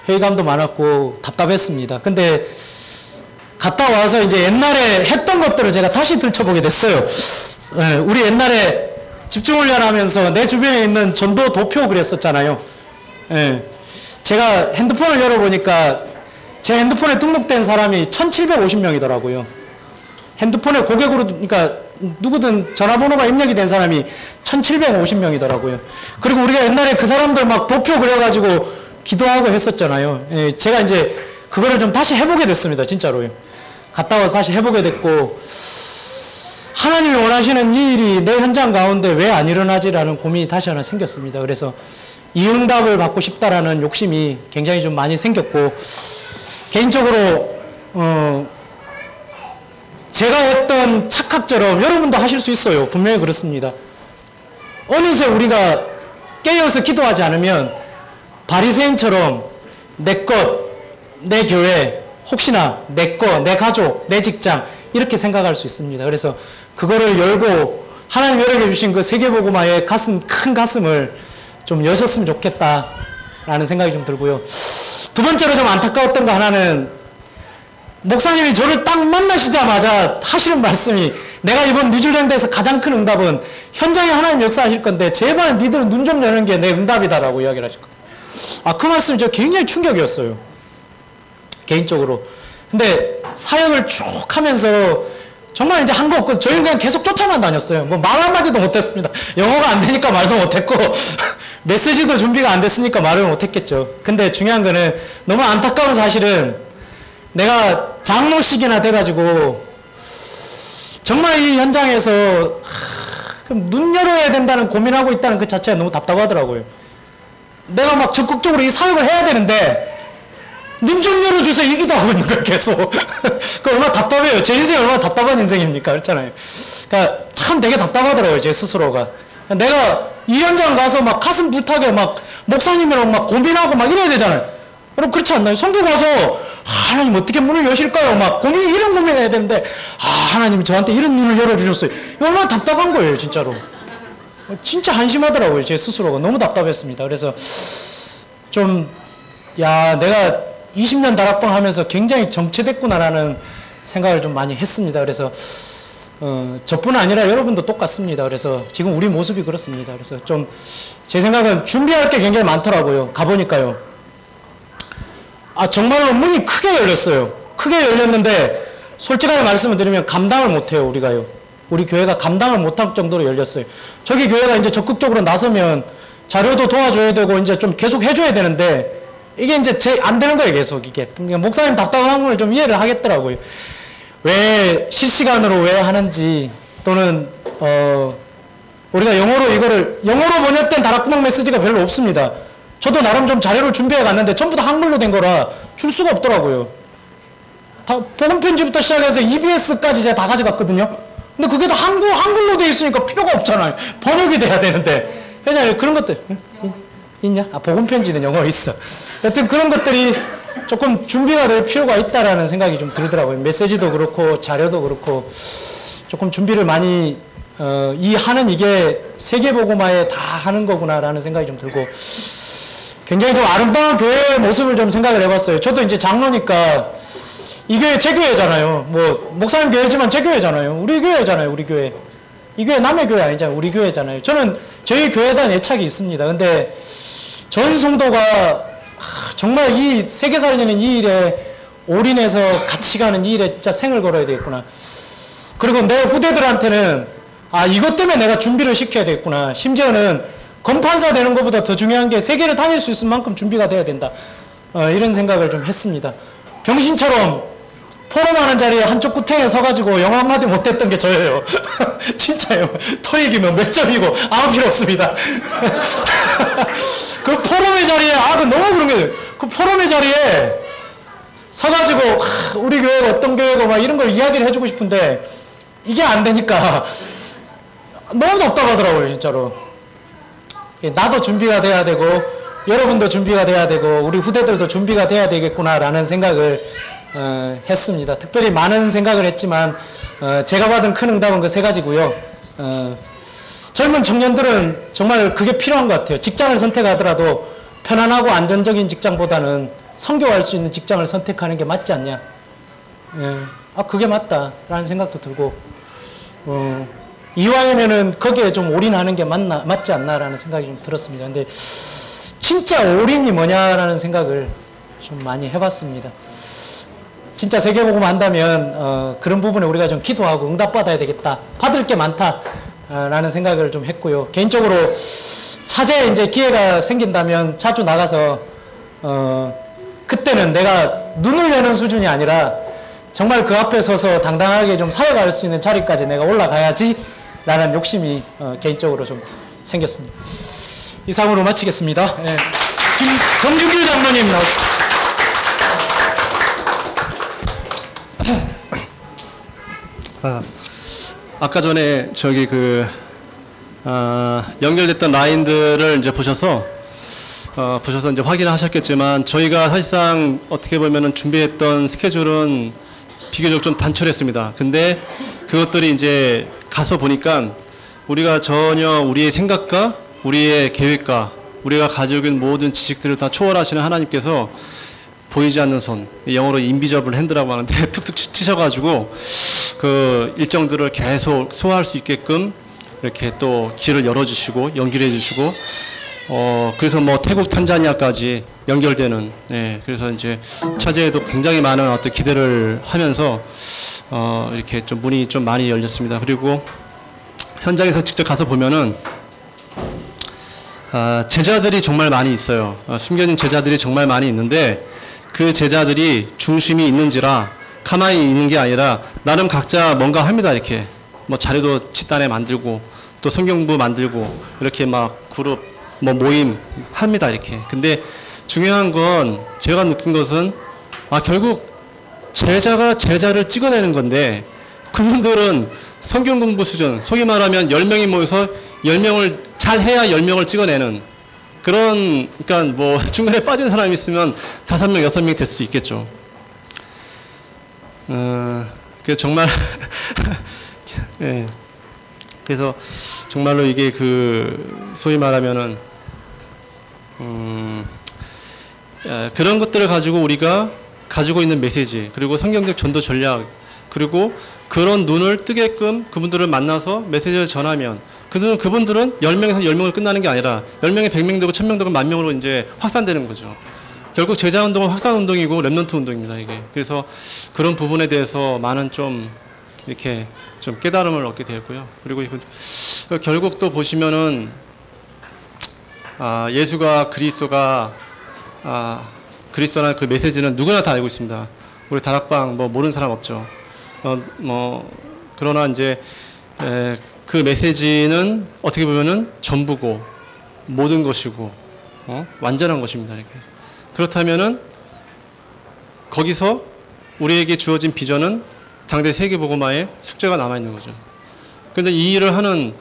회의감도 많았고 답답했습니다. 근데 갔다 와서 이제 옛날에 했던 것들을 제가 다시 들춰보게 됐어요. 우리 옛날에 집중훈련 하면서 내 주변에 있는 전도 도표 그랬었잖아요. 제가 핸드폰을 열어보니까 제 핸드폰에 등록된 사람이 1750명이더라고요. 핸드폰에 고객으로, 그러니까 누구든 전화번호가 입력이 된 사람이 1750명이더라고요. 그리고 우리가 옛날에 그 사람들 막 도표 그려가지고 기도하고 했었잖아요. 제가 이제 그거를 좀 다시 해보게 됐습니다. 진짜로요. 갔다 와서 다시 해보게 됐고, 하나님이 원하시는 이 일이 내 현장 가운데 왜 안 일어나지라는 고민이 다시 하나 생겼습니다. 그래서 이 응답을 받고 싶다라는 욕심이 굉장히 좀 많이 생겼고, 개인적으로 제가 했던 착각처럼 여러분도 하실 수 있어요. 분명히 그렇습니다. 어느새 우리가 깨어서 기도하지 않으면 바리새인처럼 내 것, 내 교회, 혹시나 내 것, 내 가족, 내 직장 이렇게 생각할 수 있습니다. 그래서 그거를 열고 하나님 여러게 주신 그 세계복음화의 큰 가슴을 좀 여셨으면 좋겠다라는 생각이 좀 들고요. 두 번째로 좀 안타까웠던 거 하나는 목사님이 저를 딱 만나시자마자 하시는 말씀이 내가 이번 뉴질랜드에서 가장 큰 응답은 현장에 하나님 역사하실 건데 제발 니들은 눈 좀 여는 게 내 응답이다라고 이야기를 하셨거든요. 그 말씀이 저 굉장히 충격이었어요. 개인적으로. 근데 사역을 쭉 하면서 정말 이제 한 거 없고 저희는 그냥 계속 쫓아만 다녔어요. 뭐 말 한마디도 못했습니다. 영어가 안 되니까 말도 못했고 메시지도 준비가 안 됐으니까 말을 못했겠죠. 근데 중요한 거는 너무 안타까운 사실은 내가 장로식이나 돼가지고 정말 이 현장에서 눈 열어야 된다는 고민하고 있다는 그 자체가 너무 답답하더라고요. 내가 막 적극적으로 이 사역을 해야 되는데 눈 좀 열어주세요 얘기도 하고 있는 거예요 계속. 그 얼마나 답답해요. 제 인생이 얼마나 답답한 인생입니까? 그렇잖아요. 그러니까 참 되게 답답하더라고요 제 스스로가. 내가 이 현장 가서 막 가슴 불타게 막 목사님이랑 막 고민하고 막 이래야 되잖아요. 여러분 그렇지 않나요? 성교 가서 하나님 어떻게 문을 여실까요? 막 이런 고민해야 되는데 하나님 저한테 이런 눈을 열어주셨어요. 얼마나 답답한 거예요 진짜로. 진짜 한심하더라고요 제 스스로가. 너무 답답했습니다. 그래서 좀 내가 20년 다락방 하면서 굉장히 정체됐구나라는 생각을 좀 많이 했습니다. 그래서 저뿐 아니라 여러분도 똑같습니다. 그래서 지금 우리 모습이 그렇습니다. 그래서 좀 제 생각은 준비할 게 굉장히 많더라고요. 가보니까요. 정말로 문이 크게 열렸어요. 크게 열렸는데 솔직하게 말씀을 드리면 감당을 못해요 우리가요. 우리 교회가 감당을 못할 정도로 열렸어요. 저기 교회가 이제 적극적으로 나서면 자료도 도와줘야 되고 이제 좀 계속 해줘야 되는데 이게 이제 안 되는 거예요 계속 이게. 목사님 답답한 걸 좀 이해를 하겠더라고요. 왜 실시간으로 왜 하는지 또는 우리가 영어로 번역된 다락구멍 메시지가 별로 없습니다. 저도 나름 좀 자료를 준비해 갔는데 전부 다 한글로 된 거라 줄 수가 없더라고요. 복음 편지부터 시작해서 EBS까지 제가 다 가져갔거든요. 근데 그게 다 한글로 돼 있으니까 필요가 없잖아요. 번역이 돼야 되는데. 왜냐면 그런 것들 있냐? 복음 편지는 영어 있어. 여튼 그런 것들이 조금 준비가 될 필요가 있다라는 생각이 좀 들더라고요. 메시지도 그렇고 자료도 그렇고 조금 준비를 많이 이게 세계복음화에 다 하는 거구나라는 생각이 좀 들고 굉장히 좀 아름다운 교회의 모습을 좀 생각을 해봤어요. 저도 이제 장로니까 이 교회 제 교회잖아요. 뭐 목사님 교회지만 제 교회잖아요. 우리 교회잖아요. 우리 교회. 이 교회 남의 교회 아니잖아요. 우리 교회잖아요. 저는 저희 교회에 대한 애착이 있습니다. 근데 전 성도가 정말 이 세계 살리는 이 일에 올인해서 같이 가는 이 일에 진짜 생을 걸어야 되겠구나. 그리고 내 후대들한테는 이것 때문에 내가 준비를 시켜야 되겠구나. 심지어는 검판사 되는 것보다 더 중요한 게 세계를 다닐 수 있을 만큼 준비가 돼야 된다. 이런 생각을 좀 했습니다. 병신처럼 포럼하는 자리에 한쪽 구탱에 서가지고 영어 한마디 못했던 게 저예요. 진짜요. 토익이면 몇 점이고 아무 필요 없습니다. 그 포럼의 자리에 그 너무 그런 게 그 포럼의 자리에 서가지고 우리 교회가 어떤 교회고 막 이런 걸 이야기를 해주고 싶은데 이게 안 되니까 너무 답답하더라고요 진짜로. 나도 준비가 돼야 되고 여러분도 준비가 돼야 되고 우리 후대들도 준비가 돼야 되겠구나라는 생각을 했습니다. 특별히 많은 생각을 했지만 제가 받은 큰 응답은 그 세 가지고요. 젊은 청년들은 정말 그게 필요한 것 같아요. 직장을 선택하더라도 편안하고 안정적인 직장보다는 선교할 수 있는 직장을 선택하는 게 맞지 않냐. 그게 맞다라는 생각도 들고 이왕이면은 거기에 좀 올인하는 게 맞지 않나라는 생각이 좀 들었습니다. 근데 진짜 올인이 뭐냐라는 생각을 좀 많이 해봤습니다. 진짜 세계복음 한다면 그런 부분에 우리가 좀 기도하고 응답받아야 되겠다. 받을 게 많다라는 생각을 좀 했고요. 개인적으로 차제에 이제 기회가 생긴다면 자주 나가서 그때는 내가 눈을 여는 수준이 아니라 정말 그 앞에 서서 당당하게 좀 사역할 수 있는 자리까지 내가 올라가야지 라는 욕심이 개인적으로 좀 생겼습니다. 이상으로 마치겠습니다. 정준규 장로님 아까 전에 저기 연결됐던 라인들을 이제 보셔서 이제 확인을 하셨겠지만 저희가 사실상 어떻게 보면은 준비했던 스케줄은 비교적 좀 단촐했습니다. 근데 그것들이 이제 가서 보니까 우리가 전혀 우리의 생각과 우리의 계획과 우리가 가지고 있는 모든 지식들을 다 초월하시는 하나님께서 보이지 않는 손, 영어로 인비저블 핸드라고 하는데 툭툭 치셔가지고 그 일정들을 계속 소화할 수 있게끔 이렇게 또 길을 열어주시고 연결해 주시고 그래서 뭐 태국 탄자니아까지 연결되는, 그래서 이제 차제에도 굉장히 많은 어떤 기대를 하면서 이렇게 좀 문이 좀 많이 열렸습니다. 그리고 현장에서 직접 가서 보면은 제자들이 정말 많이 있어요. 숨겨진 제자들이 정말 많이 있는데 그 제자들이 중심이 있는지라 가만히 있는 게 아니라 나름 각자 뭔가 합니다. 이렇게 뭐 자료도 집단에 만들고 또 성경부 만들고 이렇게 막 그룹 뭐 모임 합니다. 이렇게. 근데 중요한 건 제가 느낀 것은 결국 제자가 제자를 찍어내는 건데 그분들은 성경 공부 수준, 소위 말하면 10명이 모여서 10명을 잘 해야 10명을 찍어내는 그런, 그러니까 뭐 중간에 빠진 사람이 있으면 5명, 6명이 될 수 있겠죠. 그래서 정말 예. 그래서 정말로 이게 그 소위 말하면은 그런 것들을 가지고 우리가 가지고 있는 메시지, 그리고 성경적 전도 전략, 그리고 그런 눈을 뜨게끔 그분들을 만나서 메시지를 전하면 그분들은 10명에서 10명을 끝나는 게 아니라 10명에 100명 되고 1000명 되고 10,000명으로 이제 확산되는 거죠. 결국 제자 운동은 확산 운동이고 렘넌트 운동입니다, 이게. 그래서 그런 부분에 대해서 많은 좀 이렇게 좀 깨달음을 얻게 되었고요. 그리고 결국 또 보시면은 예수가 그리스도라는 그 메시지는 누구나 다 알고 있습니다. 우리 다락방 뭐 모르는 사람 없죠. 그러나 이제 그 메시지는 어떻게 보면은 전부고 모든 것이고 완전한 것입니다. 이렇게. 그렇다면은 거기서 우리에게 주어진 비전은 당대 세계복음화의 숙제가 남아 있는 거죠. 그런데 이 일을 하는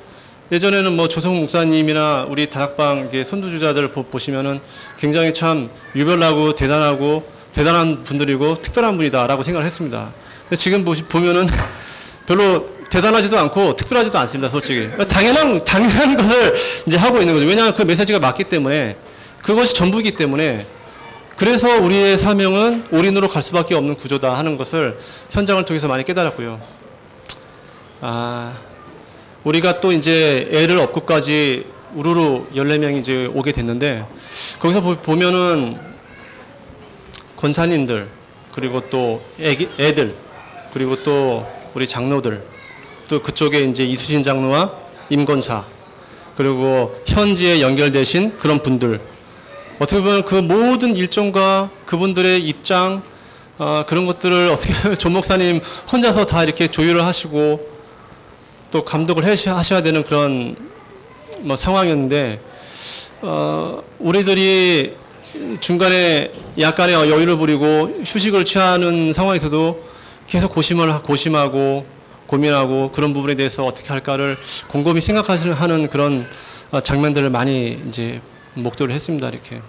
예전에는 뭐 조성 목사님이나 우리 다락방 선두주자들 보시면은 굉장히 참 유별나고 대단한 분들이고 특별한 분이다라고 생각을 했습니다. 근데 지금 보면은 별로 대단하지도 않고 특별하지도 않습니다, 솔직히. 당연한 것을 이제 하고 있는 거죠. 왜냐하면 그 메시지가 맞기 때문에, 그것이 전부이기 때문에. 그래서 우리의 사명은 올인으로 갈 수밖에 없는 구조다 하는 것을 현장을 통해서 많이 깨달았고요. 우리가 또 이제 애를 업고까지 우르르 14명이 이제 오게 됐는데, 거기서 보면은 권사님들, 그리고 또 애들, 그리고 또 우리 장로들, 또 그쪽에 이제 이수신 장로와 임권사, 그리고 현지에 연결되신 그런 분들, 어떻게 보면 그 모든 일정과 그분들의 입장, 그런 것들을 어떻게 보면 조 목사님 혼자서 다 이렇게 조율을 하시고 또 감독을 하셔야 되는 그런 뭐 상황이었는데, 우리들이 중간에 약간의 여유를 부리고 휴식을 취하는 상황에서도 계속 고심하고 고민하고 그런 부분에 대해서 어떻게 할까를 곰곰이 생각하는 그런 장면들을 많이 이제 목도를 했습니다. 이렇게.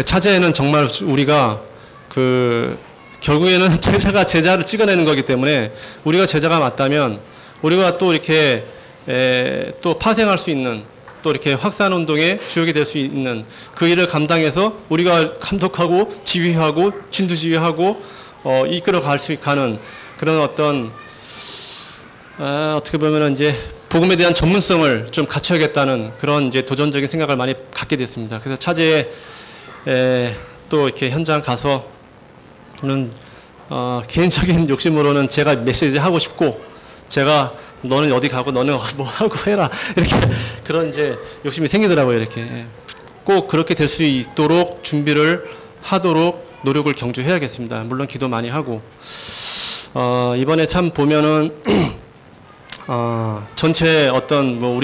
차제에는 정말 우리가 결국에는 제자가 제자를 찍어내는 거기 때문에 우리가 제자가 맞다면 우리가 또 이렇게 또 파생할 수 있는, 또 이렇게 확산 운동의 주역이 될 수 있는 그 일을 감당해서 우리가 감독하고 지휘하고 진두지휘하고 이끌어 가는 그런 어떤 어떻게 보면 이제 복음에 대한 전문성을 좀 갖춰야겠다는 그런 이제 도전적인 생각을 많이 갖게 됐습니다. 그래서 차제에 또 이렇게 현장 가서는 개인적인 욕심으로는 제가 메시지 하고 싶고, 제가 너는 어디 가고 너는 뭐 하고 해라, 이렇게 그런 이제 욕심이 생기더라고요. 이렇게 꼭 그렇게 될 수 있도록 준비를 하도록 노력을 경주해야겠습니다. 물론 기도 많이 하고, 이번에 참 보면은 전체 어떤 뭐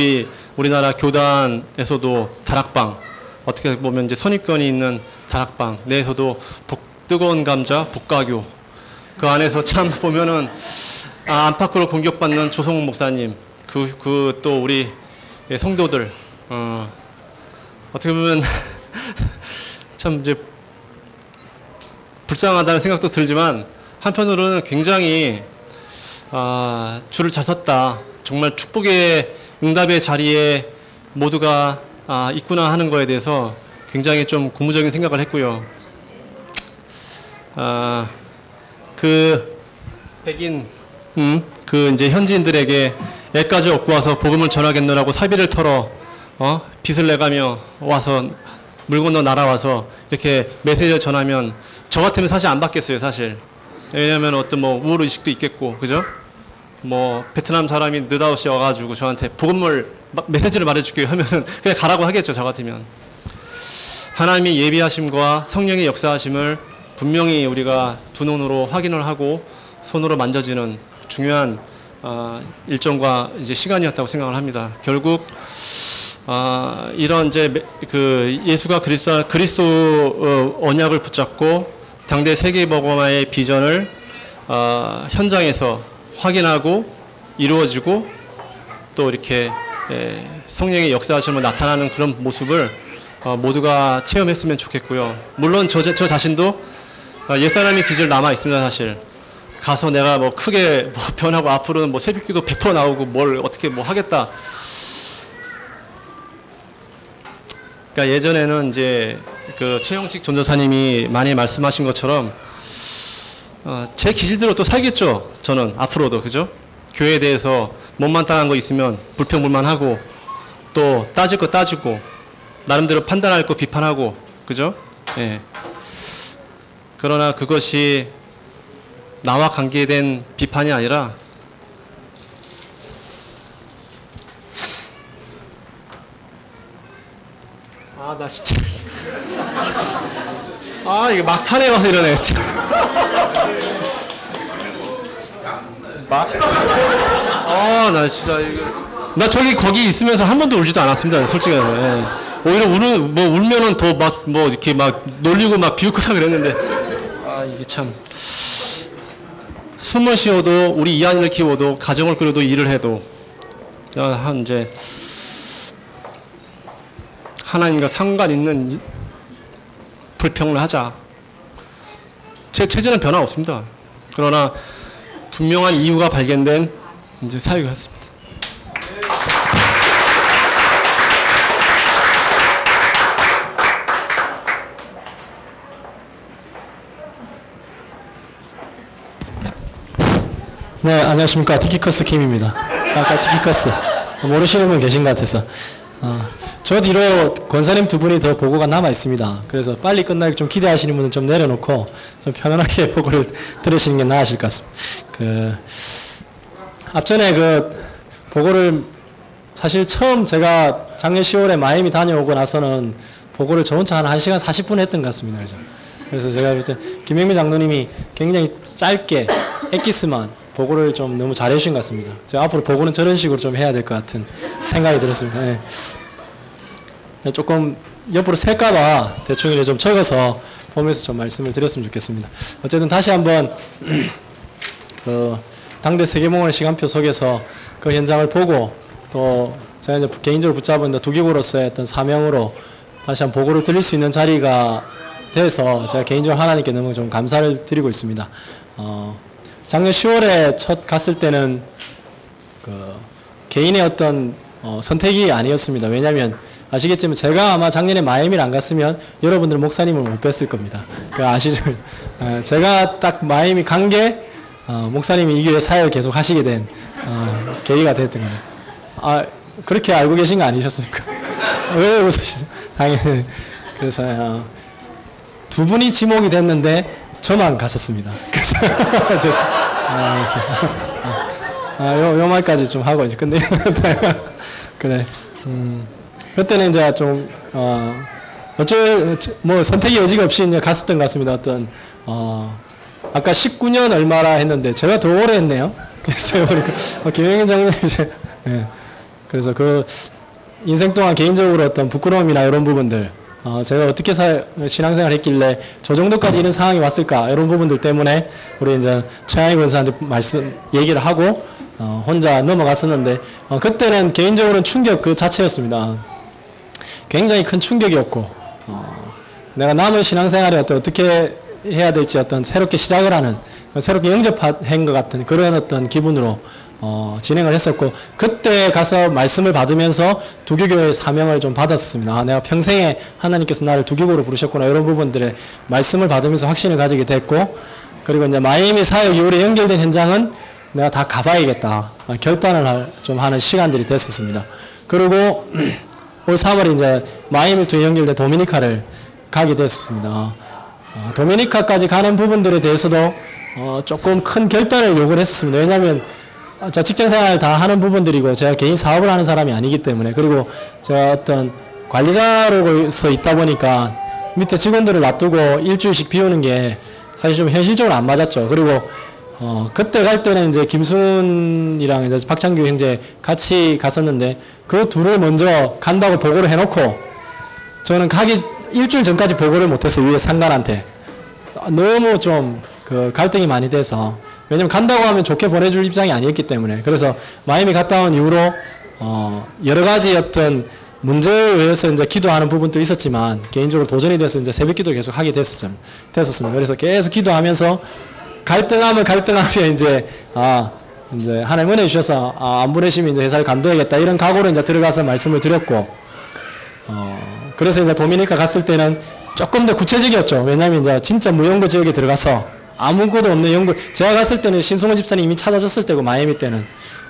우리나라 교단에서도 다락방, 어떻게 보면 이제 선입견이 있는 다락방 내에서도 뜨거운 감자 복가교, 그 안에서 참 보면은 안팎으로 공격받는 조성욱 목사님, 또 우리 성도들, 어떻게 보면 참 이제 불쌍하다는 생각도 들지만 한편으로는 굉장히 줄을 잘 섰다. 정말 축복의 응답의 자리에 모두가 있구나 하는 거에 대해서 굉장히 좀 고무적인 생각을 했고요. 그 백인 그 이제 현지인들에게 애까지 얻고 와서 복음을 전하겠노라고 사비를 털어 빚을 내가며 와서 물 건너 날아와서 이렇게 메시지를 전하면 저 같으면 사실 안 받겠어요, 사실. 왜냐하면 어떤 뭐 우울 의식도 있겠고, 그죠? 뭐 베트남 사람이 느닷없이 와가지고 저한테 복음을 메시지를 말해줄게요 하면은 그냥 가라고 하겠죠, 저 같으면. 하나님의 예비하심과 성령의 역사하심을 분명히 우리가 두 눈으로 확인을 하고 손으로 만져지는 중요한 일정과 이제 시간이었다고 생각을 합니다. 결국 이런 이제 그 예수가 그리스도 언약을 붙잡고 당대 세계복음화의 비전을 현장에서 확인하고 이루어지고 또 이렇게 성령의 역사하심을 나타나는 그런 모습을 모두가 체험했으면 좋겠고요. 물론 저 자신도 옛사람의 기질 남아 있습니다, 사실. 가서 내가 뭐 크게 뭐 변하고 앞으로는 뭐 새벽기도 100% 나오고 뭘 어떻게 뭐 하겠다. 그러니까 예전에는 이제 그 최영식 전도사님이 많이 말씀하신 것처럼 제 기질대로 또 살겠죠. 저는 앞으로도, 그죠? 교회에 대해서 못마땅한 거 있으면 불평불만하고 또 따질 거 따지고 나름대로 판단할 거 비판하고, 그죠? 예. 그러나 그것이 나와 관계된 비판이 아니라 나 진짜 이게 막판에 와서 이러네. 나 진짜 이거 나 거기 있으면서 한 번도 울지도 않았습니다, 솔직히. 예. 오히려 울면은 더 막 이렇게 막 놀리고 막 비웃고 그랬는데 이게 참 숨을 쉬어도 우리 이한이를 키워도 가정을 꾸려도 일을 해도 이제 하나님과 상관 있는 불평을 하자. 제 체제는 변화 없습니다. 그러나 분명한 이유가 발견된 이제 사유였습니다. 네, 안녕하십니까. 티키커스 킴입니다. 아까 티키커스 모르시는 분 계신 것 같아서 저 뒤로 권사님 두 분이 더 보고가 남아 있습니다. 그래서 빨리 끝나기 좀 기대하시는 분은 좀 내려놓고 좀 편안하게 보고를 들으시는 게 나으실 것 같습니다. 앞전에 보고를 사실 처음 제가 작년 10월에 마이애미 다녀오고 나서는 보고를 저 혼자 한 1시간 40분 했던 것 같습니다. 그래서 제가 볼 때 김영미 장로님이 굉장히 짧게 엑기스만 보고를 좀 너무 잘해 주신 것 같습니다. 제가 앞으로 보고는 저런 식으로 좀 해야 될 것 같은 생각이 들었습니다. 네. 조금 옆으로 셀까봐 대충 이렇게 좀 적어서 보면서 좀 말씀을 드렸으면 좋겠습니다. 어쨌든 다시 한번 당대 세계몽을 시간표 속에서 그 현장을 보고 또 제가 이제 개인적으로 붙잡은 두기고로서의 어떤 사명으로 다시 한번 보고를 드릴 수 있는 자리가 돼서 제가 개인적으로 하나님께 너무 좀 감사를 드리고 있습니다. 작년 10월에 첫 갔을 때는 개인의 어떤 선택이 아니었습니다. 왜냐하면 아시겠지만 제가 아마 작년에 마이애미를 안 갔으면 여러분들은 목사님을 못 뵀을 겁니다. 아시죠? 제가 딱 마이애미 간 게 목사님이 이 교회 사역을 계속 하시게 된 계기가 됐던 거예요. 그렇게 알고 계신 거 아니셨습니까? 왜 웃으시죠? 당연히. 그래서 두 분이 지목이 됐는데 저만 갔었습니다. 그래서 요 말까지 좀 하고 이제 끝내. 그래. 그때는 이제 좀 선택의 여지가 없이 이제 갔었던 것 같습니다. 어떤 아까 19년 얼마라 했는데 제가 더 오래 했네요. 그래서 보니까 김영현 장로님 이제 그래서 인생 동안 개인적으로 어떤 부끄러움이나 이런 부분들 제가 어떻게 신앙생활을 했길래 저 정도까지 이런 상황이 왔을까 이런 부분들 때문에 우리 이제 최양희 권사한테 얘기를 하고 혼자 넘어갔었는데 그때는 개인적으로는 충격 그 자체였습니다. 굉장히 큰 충격이었고 내가 남은 신앙생활에 어떻게 해야 될지 어떤 새롭게 시작을 하는 새롭게 영접한 것 같은 그런 어떤 기분으로 진행을 했었고, 그때 가서 말씀을 받으면서 두교교의 사명을 좀 받았습니다. 아, 내가 평생에 하나님께서 나를 두교교로 부르셨구나, 이런 부분들의 말씀을 받으면서 확신을 가지게 됐고, 그리고 이제 마이애미 사역 이후에 연결된 현장은 내가 다 가봐야겠다, 결단을 좀 하는 시간들이 됐었습니다. 그리고 올 3월에 이제 마이애미를 통해 연결된 도미니카를 가게 됐습니다. 도미니카까지 가는 부분들에 대해서도 조금 큰 결단을 요구를 했었습니다. 왜냐하면 자, 직장생활 다 하는 부분들이고 제가 개인 사업을 하는 사람이 아니기 때문에, 그리고 제가 어떤 관리자로서 있다 보니까 밑에 직원들을 놔두고 일주일씩 비우는 게 사실 좀 현실적으로 안 맞았죠. 그리고 그때 갈 때는 이제 김순이랑 이제 박창규 형제 같이 갔었는데, 그 둘을 먼저 간다고 보고를 해놓고 저는 가기 일주일 전까지 보고를 못했어요. 위에 상관한테. 너무 좀 그 갈등이 많이 돼서, 왜냐면 간다고 하면 좋게 보내줄 입장이 아니었기 때문에. 그래서 마이애미 갔다 온 이후로 여러 가지 어떤 문제에 의해서 이제 기도하는 부분도 있었지만, 개인적으로 도전이 돼서 이제 새벽 기도 계속 하게 됐었습니다. 그래서 계속 기도하면서 갈등하면 이제 이제 하나님 은혜 주셔서 안 보내시면 이제 회사를 간둬야겠다, 이런 각오로 이제 들어가서 말씀을 드렸고, 그래서 이제 도미니카 갔을 때는 조금 더 구체적이었죠. 왜냐하면 이제 진짜 무연고 지역에 들어가서 아무것도 없는 연구, 제가 갔을 때는 신승호 집사님 이미 찾아졌을 때고, 마이애미 때는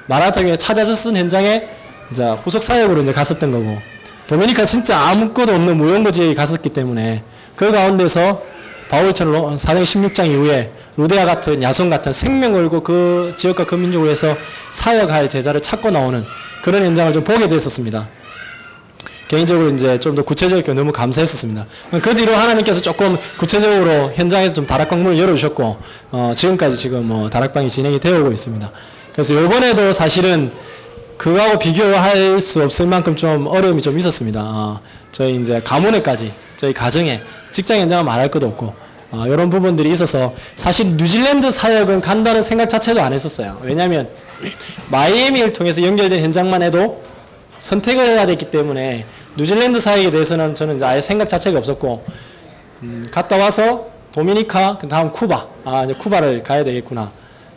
마라탕에 찾아졌은 현장에 이제 후속 사역으로 이제 갔었던 거고, 도미니카 진짜 아무것도 없는 무연고 지역에 갔었기 때문에 그 가운데서 바울처럼 사도행 16장 이후에 루데아 같은 야손 같은 생명 걸고 그 지역과 그 민족을 위해서 사역할 제자를 찾고 나오는 그런 현장을 좀 보게 됐었습니다. 개인적으로 이제 좀 더 구체적이게 너무 감사했었습니다. 그 뒤로 하나님께서 조금 구체적으로 현장에서 좀 다락방문을 열어주셨고, 지금까지 지금 다락방이 진행이 되어 오고 있습니다. 그래서 이번에도 사실은 그거하고 비교할 수 없을 만큼 좀 어려움이 좀 있었습니다. 저희 이제 가문에까지, 저희 가정에 직장 현장은 말할 것도 없고, 이런 부분들이 있어서 사실 뉴질랜드 사역은 간다는 생각 자체도 안 했었어요. 왜냐하면 마이애미를 통해서 연결된 현장만 해도 선택을 해야 됐기 때문에 뉴질랜드 사역에 대해서는 저는 이제 아예 생각 자체가 없었고, 갔다 와서 도미니카, 그 다음 쿠바, 이제 쿠바를 가야 되겠구나.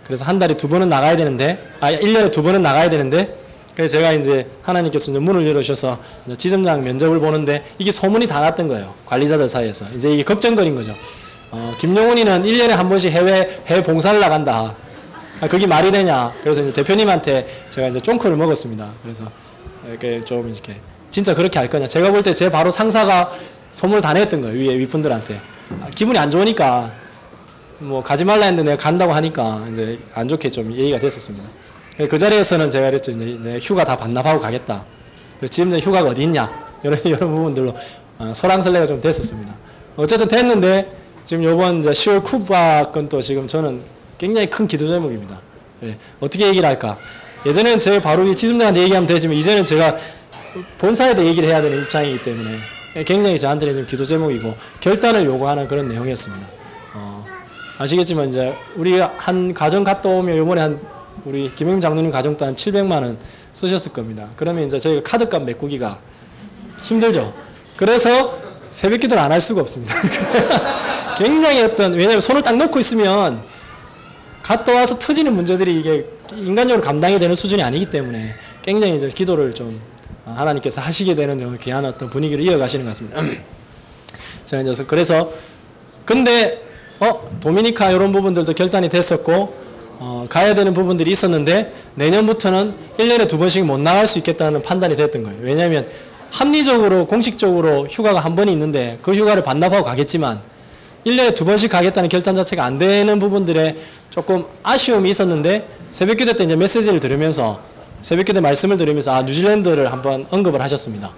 그래서 한 달에 2번은 나가야 되는데, 1년에 2번은 나가야 되는데, 그래서 제가 이제 하나님께서 이제 문을 열어주셔서 지점장 면접을 보는데 이게 소문이 다 났던 거예요. 관리자들 사이에서. 이제 이게 걱정거린 거죠. 김용훈이는 1년에 한 번씩 해외 봉사를 나간다. 그게 말이 되냐. 그래서 이제 대표님한테 제가 이제 쫑크를 먹었습니다. 그래서 이렇게 좀 이렇게 진짜 그렇게 할 거냐. 제가 볼 때 제 바로 상사가 소문을 다 냈던 거예요. 위에 윗분들한테. 기분이 안 좋으니까 뭐 가지 말라 했는데 내가 간다고 하니까 이제 안 좋게 좀 얘기가 됐었습니다. 그 자리에서는 제가 그랬죠. 이제 휴가 다 반납하고 가겠다. 지금 휴가가 어디 있냐. 이런 부분들로 설왕설래가 좀 됐었습니다. 어쨌든 됐는데 지금 요번 이제 10월 쿠바 건 또 지금 저는 굉장히 큰 기도 제목입니다. 예, 어떻게 얘기를 할까? 예전에는 제 바로 이 지점장한테 얘기하면 되지만 이제는 제가 본사에 대해 얘기를 해야 되는 입장이기 때문에 굉장히 저한테는 좀 기도 제목이고 결단을 요구하는 그런 내용이었습니다. 아시겠지만 이제 우리 한 가정 갔다 오면 요번에 우리 김영민 장로님 가정도 한 700만 원 쓰셨을 겁니다. 그러면 이제 저희가 카드값 메꾸기가 힘들죠. 그래서 새벽 기도를 안 할 수가 없습니다. 굉장히 왜냐면 손을 딱 넣고 있으면 갔다 와서 터지는 문제들이 이게 인간적으로 감당이 되는 수준이 아니기 때문에 굉장히 이제 기도를 좀 하나님께서 하시게 되는 귀한 어떤 분위기를 이어가시는 것 같습니다. 자, 이제 그래서 근데 도미니카 이런 부분들도 결단이 됐었고 가야 되는 부분들이 있었는데 내년부터는 1년에 2번씩 못 나갈 수 있겠다는 판단이 됐던 거예요. 왜냐하면 합리적으로 공식적으로 휴가가 한 번이 있는데 그 휴가를 반납하고 가겠지만 1년에 2번씩 가겠다는 결단 자체가 안 되는 부분들에 조금 아쉬움이 있었는데 새벽기도 때 이제 메시지를 들으면서 새벽기도 말씀을 들으면서 뉴질랜드를 한번 언급을 하셨습니다.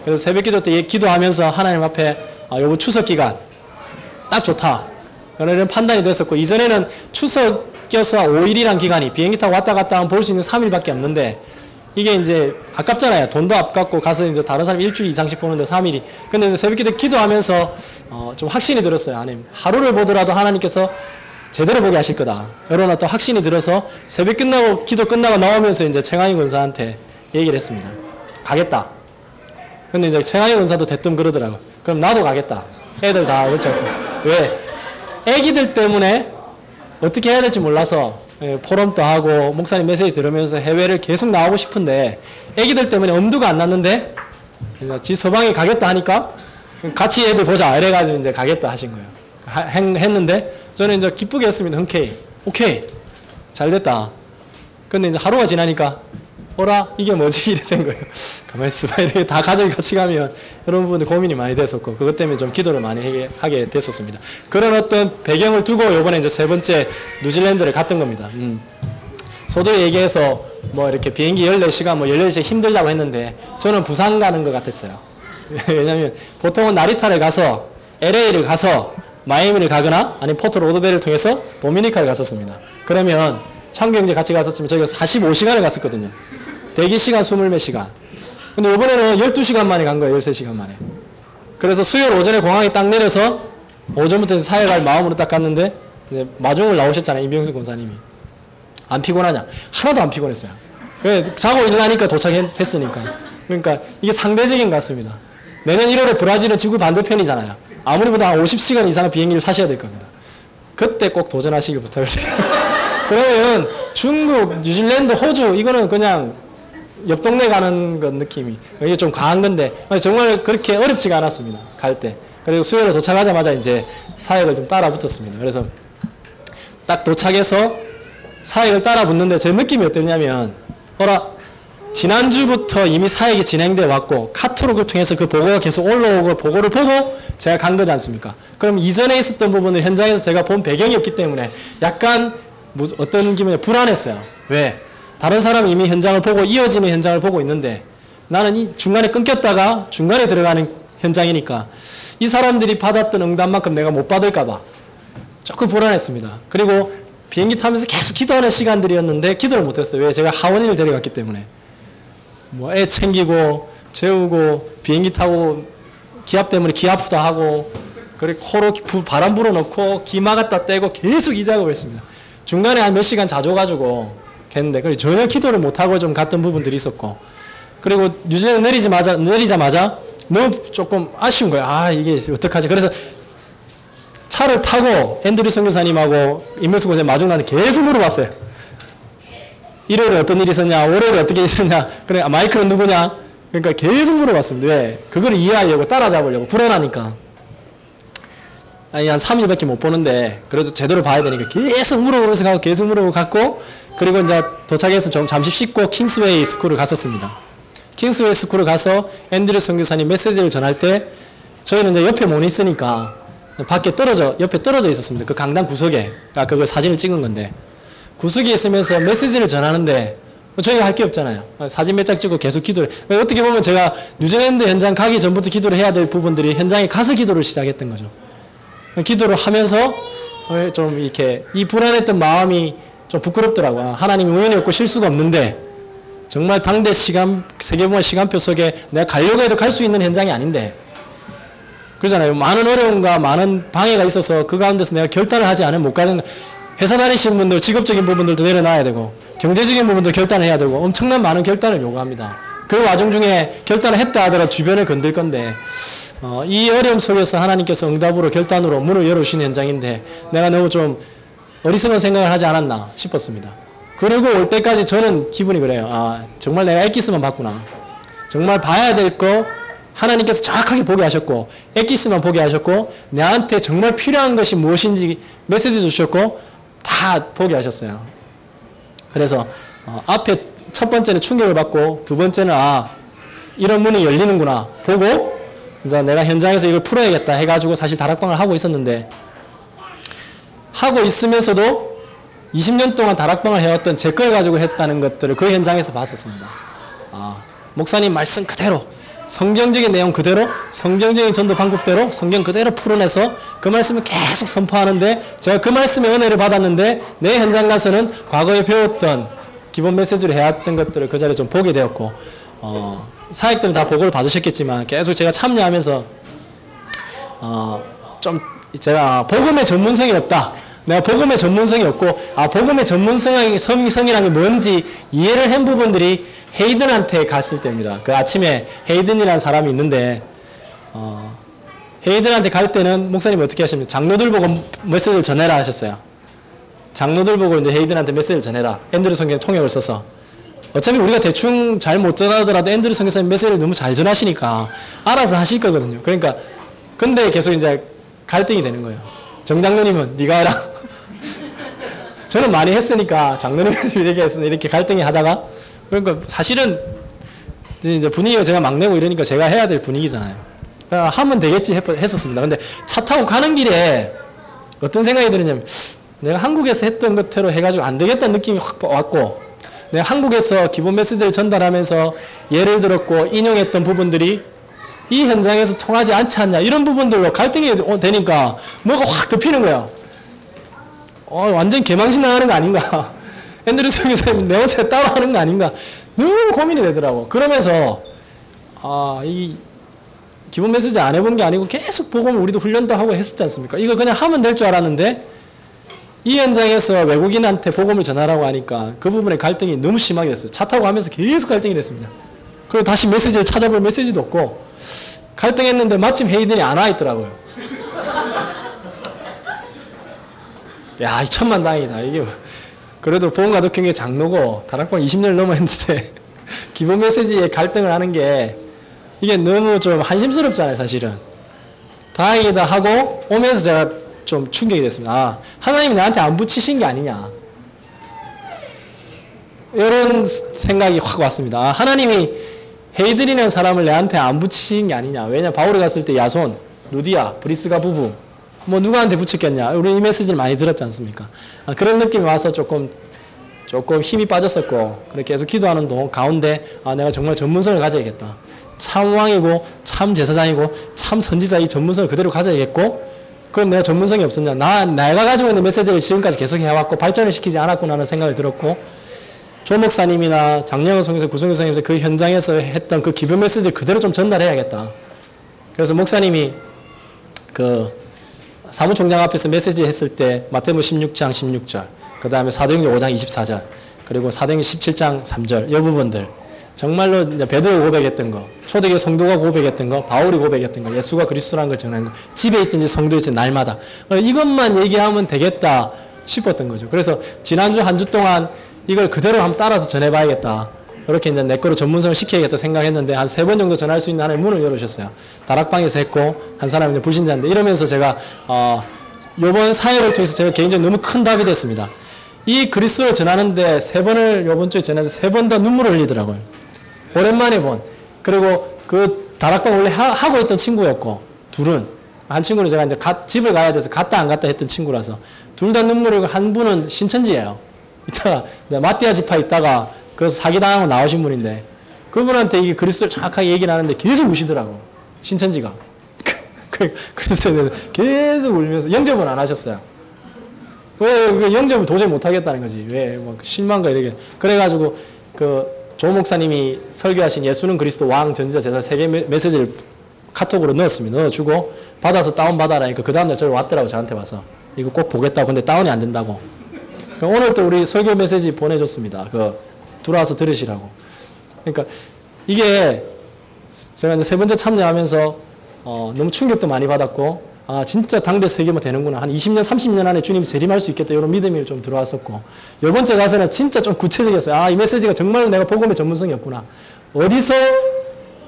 그래서 새벽기도 때 기도하면서 하나님 앞에 요번 추석 기간 딱 좋다 이런 판단이 됐었고 이전에는 추석 껴서 5일이란 기간이 비행기 타고 왔다 갔다 하면 볼 수 있는 3일밖에 없는데 이게 이제 아깝잖아요. 돈도 아깝고 가서 이제 다른 사람이 일주일 이상씩 보는데 3일이. 근데 이제 새벽기도 기도하면서 좀 확신이 들었어요. 하나님 하루를 보더라도 하나님께서 제대로 보게 하실 거다. 이런 어떤 확신이 들어서 새벽 끝나고 기도 끝나고 나오면서 이제 최강희 권사한테 얘기를 했습니다. 가겠다. 근데 이제 최강희 권사도 대뜸 그러더라고. 그럼 나도 가겠다. 애들 다 그렇죠. 왜? 애기들 때문에 어떻게 해야 될지 몰라서 포럼도 하고 목사님 메시지 들으면서 해외를 계속 나오고 싶은데 애기들 때문에 엄두가 안 났는데 지 서방이 가겠다 하니까 같이 애들 보자 이래가지고 이제 가겠다 하신 거예요. 했는데 저는 이제 기쁘게 했습니다. 흔쾌히. 오케이. 잘 됐다. 근데 이제 하루가 지나니까 어라 이게 뭐지 이래 된 거예요. 가만히 있어봐. 이렇게 다 가족이 같이 가면 여러분들 고민이 많이 됐었고 그것 때문에 좀 기도를 많이 하게 됐었습니다. 그런 어떤 배경을 두고 이번에 이제 세 번째 뉴질랜드를 갔던 겁니다. 소도 얘기해서 뭐 이렇게 비행기 14시간 뭐 14시간 힘들다고 했는데 저는 부산 가는 것 같았어요. 왜냐하면 보통은 나리타를 가서 LA를 가서 마이애미를 가거나 아니면 포트로더데를 통해서 도미니카를 갔었습니다. 그러면 참경제 같이 갔었지만 저희가 45시간을 갔었거든요. 대기 시간 20몇 시간. 근데 이번에는 12시간 만에 간 거예요. 13시간 만에. 그래서 수요일 오전에 공항에 딱 내려서 오전부터 사회 갈 마음으로 딱 갔는데 이제 마중을 나오셨잖아요. 임병수 권사님이. 안 피곤하냐? 하나도 안 피곤했어요. 왜? 자고 일어나니까 도착했으니까. 그러니까 이게 상대적인 것 같습니다. 내년 1월에 브라질은 지구 반대편이잖아요. 아무리 보다 한 50시간 이상의 비행기를 타셔야 될 겁니다. 그때 꼭 도전하시길 부탁드립니다. 그러면 중국, 뉴질랜드, 호주 이거는 그냥 옆 동네 가는 것 느낌이 이게 좀 과한 건데 정말 그렇게 어렵지가 않았습니다. 갈 때. 그리고 수요일에 도착하자마자 이제 사역을 좀 따라 붙었습니다. 그래서 딱 도착해서 사역을 따라 붙는데 제 느낌이 어땠냐면 지난주부터 이미 사역이 진행돼 왔고 카톡을 통해서 그 보고가 계속 올라오고 보고를 보고 제가 간 거지 않습니까? 그럼 이전에 있었던 부분을 현장에서 제가 본 배경이 없기 때문에 약간 어떤 기분이 불안했어요. 왜? 다른 사람이 이미 현장을 보고 이어지는 현장을 보고 있는데 나는 이 중간에 끊겼다가 중간에 들어가는 현장이니까 이 사람들이 받았던 응답만큼 내가 못 받을까 봐 조금 불안했습니다. 그리고 비행기 타면서 계속 기도하는 시간들이었는데 기도를 못했어요. 왜? 제가 하원인을 데려갔기 때문에 뭐 애 챙기고 재우고 비행기 타고 기압 때문에 기 아프다 하고 그리고 코로 바람 불어넣고 기 막았다 떼고 계속 이 작업을 했습니다. 중간에 한 몇 시간 자줘가지고 했는데 그리고 전혀 기도를 못하고 좀 갔던 부분들이 있었고 그리고 뉴질랜드 내리자마자 너무 조금 아쉬운 거예요. 이게 어떡하지? 그래서 차를 타고 앤드류 선교사님하고 임명수 권사님 마중 나한테 계속 물어봤어요. 일요일에 어떤 일이 있었냐, 월요일에 어떻게 있었냐, 그래 마이크는 누구냐, 그러니까 계속 물어봤습니다. 왜? 그걸 이해하려고 따라잡으려고 불안하니까. 한 3일밖에 못 보는데 그래도 제대로 봐야 되니까 계속 물어보면서 가고 계속 물어보고 갔고 그리고 이제 도착해서 좀 잠시 씻고 킹스웨이 스쿨을 갔었습니다. 킹스웨이 스쿨을 가서 앤드류 선교사님 메시지를 전할 때 저희는 이제 옆에 못 있으니까 밖에 옆에 떨어져 있었습니다. 그 강당 구석에. 그걸 사진을 찍은 건데 구석에 있으면서 메시지를 전하는데 저희가 할 게 없잖아요. 사진 몇 장 찍고 계속 기도를. 어떻게 보면 제가 뉴질랜드 현장 가기 전부터 기도를 해야 될 부분들이 현장에 가서 기도를 시작했던 거죠. 기도를 하면서 좀 이렇게 이 불안했던 마음이 좀 부끄럽더라고요. 하나님이 우연히 없고 실수가 없는데 정말 당대 세계보험 시간표 속에 내가 가려고 해도 갈 수 있는 현장이 아닌데 그러잖아요. 많은 어려움과 많은 방해가 있어서 그 가운데서 내가 결단을 하지 않으면 못 가는 회사 다니시는 분들 직업적인 부분들도 내려놔야 되고 경제적인 부분도 결단을 해야 되고 엄청난 많은 결단을 요구합니다. 그 와중 중에 결단을 했다 하더라도 주변을 건들 건데 이 어려움 속에서 하나님께서 응답으로 결단으로 문을 열어주시는 현장인데 내가 너무 좀 어리석은 생각을 하지 않았나 싶었습니다. 그리고 올 때까지 저는 기분이 그래요. 정말 내가 엑기스만 봤구나. 정말 봐야 될 거 하나님께서 정확하게 보게 하셨고 엑기스만 보게 하셨고 나한테 정말 필요한 것이 무엇인지 메시지 주셨고 다 보게 하셨어요. 그래서 앞에 첫 번째는 충격을 받고 두 번째는 이런 문이 열리는구나 보고 이제 내가 현장에서 이걸 풀어야겠다 해가지고 사실 다락방을 하고 있었는데 하고 있으면서도 20년 동안 다락방을 해왔던 제 걸 가지고 했다는 것들을 그 현장에서 봤었습니다. 목사님 말씀 그대로 성경적인 내용 그대로 성경적인 전도 방법대로 성경 그대로 풀어내서 그 말씀을 계속 선포하는데 제가 그 말씀의 은혜를 받았는데 내 현장 가서는 과거에 배웠던 기본 메시지를 해왔던 것들을 그 자리에 좀 보게 되었고 사역들은 다 보고를 받으셨겠지만 계속 제가 참여하면서 좀 제가 복음의 전문성이 없다. 내가 복음의 전문성이 없고 복음의 전문성이라는 게 뭔지 이해를 한 부분들이 헤이든한테 갔을 때입니다. 그 아침에 헤이든이라는 사람이 있는데 헤이든한테 갈 때는 목사님이 어떻게 하십니까? 장로들 보고 메시지를 전해라 하셨어요. 장로들 보고 이제 헤이든한테 메시지를 전해라. 앤드류 선교사님 통역을 써서. 어차피 우리가 대충 잘 못 전하더라도 앤드류 선교사님 메시지를 너무 잘 전하시니까 알아서 하실 거거든요. 그러니까 근데 계속 이제 갈등이 되는 거예요. 정장로님은 네가 해라. 저는 많이 했으니까 장로님이 이렇게 갈등이 하다가 그러니까 사실은 이제 분위기가 제가 막내고 이러니까 제가 해야 될 분위기잖아요. 하면 되겠지 했었습니다. 근데 차 타고 가는 길에 어떤 생각이 드느냐면 내가 한국에서 했던 것대로 해가지고 안 되겠다는 느낌이 확 왔고 내가 한국에서 기본 메시지를 전달하면서 예를 들었고 인용했던 부분들이 이 현장에서 통하지 않지 않냐 이런 부분들로 갈등이 되니까 뭐가 확 덮이는 거야. 완전 개망신 나가는 거 아닌가. 앤드류 선교사님 내 혼자 따로 하는 거 아닌가. 너무 고민이 되더라고. 그러면서 이 기본 메시지 안 해본 게 아니고 계속 복음을 우리도 훈련도 하고 했었지 않습니까? 이거 그냥 하면 될 줄 알았는데 이 현장에서 외국인한테 복음을 전하라고 하니까 그 부분에 갈등이 너무 심하게 됐어요. 차 타고 가면서 계속 갈등이 됐습니다. 그리고 다시 메시지를 찾아볼 메시지도 없고 갈등했는데 마침 헤이든이 안 와 있더라고요. 야, 이 천만다행이다. 이게 그래도 보험가독형의 장로고 다락방 20년을 넘어 했는데 기본 메시지에 갈등을 하는 게 이게 너무 좀 한심스럽잖아요, 사실은. 다행이다 하고 오면서 제가 좀 충격이 됐습니다. 하나님이 나한테 안 붙이신 게 아니냐. 이런 생각이 확 왔습니다. 하나님이 헤이든이라는 사람을 내한테 안 붙이신 게 아니냐. 왜냐, 바울이 갔을 때 야손, 루디아, 브리스가 부부 뭐 누구한테 붙였겠냐. 우리 이 메시지를 많이 들었지 않습니까? 그런 느낌이 와서 조금 힘이 빠졌었고 그렇게 계속 기도하는 가운데 내가 정말 전문성을 가져야겠다. 참 왕이고 참 제사장이고 참 선지자 이 전문성을 그대로 가져야겠고 그럼 내가 전문성이 없었냐. 내가 가지고 있는 메시지를 지금까지 계속 해왔고 발전을 시키지 않았구나라는 생각을 들었고 조 목사님이나 장영호 선교사, 구성교 선생님께서 그 현장에서 했던 그 기본 메시지를 그대로 좀 전달해야겠다. 그래서 목사님이 그 사무총장 앞에서 메시지 했을 때 마태복음 16장 16절 그 다음에 사도행전 5장 24절 그리고 사도행전 17장 3절 이 부분들 정말로 이제 베드로가 고백했던 거 초대교회 성도가 고백했던 거 바울이 고백했던 거 예수가 그리스도라는 걸 전하는 거 집에 있든지 성도에 있든지 날마다 이것만 얘기하면 되겠다 싶었던 거죠. 그래서 지난주 한 주 동안 이걸 그대로 한번 따라서 전해봐야겠다. 이렇게 이제 내 거로 전문성을 시켜야겠다 생각했는데 한 3번 정도 전할 수 있는 하나의 문을 열어주셨어요. 다락방에서 했고 한 사람은 이제 불신자인데 이러면서 제가 요번 사회를 통해서 제가 개인적으로 너무 큰 답이 됐습니다. 이 그리스도를 전하는데 3번을 요번 주에 전해서 3번 다 눈물을 흘리더라고요. 오랜만에 본. 그리고 그 다락방 원래 하고 있던 친구였고 둘은 한 친구는 제가 이제 집을 가야 돼서 갔다 안 갔다 했던 친구라서 둘 다 눈물을 흘리고 한 분은 신천지예요. 이따가 마띠아 지파 있다가 그 사기당하고 나오신 분인데 그분한테 이게 그리스도를 정확하게 얘기를 하는데 계속 우시더라고. 신천지가. 그래서 계속 울면서 영접은 안 하셨어요. 왜 영접을 도저히 못 하겠다는 거지. 왜 뭐 실망과 이렇게. 그래가지고 그 조 목사님이 설교하신 예수는 그리스도 왕 전지자 제사 3개 메시지를 카톡으로 넣었습니다. 넣어주고 받아서 다운 받아라니까 그 다음날 저를 왔더라고. 저한테 와서 이거 꼭 보겠다고. 근데 다운이 안 된다고. 오늘 또 우리 설교 메시지 보내줬습니다. 들어와서 들으시라고. 그러니까 이게 제가 이제 3번째 참여하면서 너무 충격도 많이 받았고 진짜 당대 세계만 되는구나. 한 20년 30년 안에 주님이 재림할 수 있겠다. 이런 믿음이 좀 들어왔었고 10번째 가서는 진짜 좀 구체적이었어요. 이 메시지가 정말로 내가 복음의 전문성이 없구나. 어디서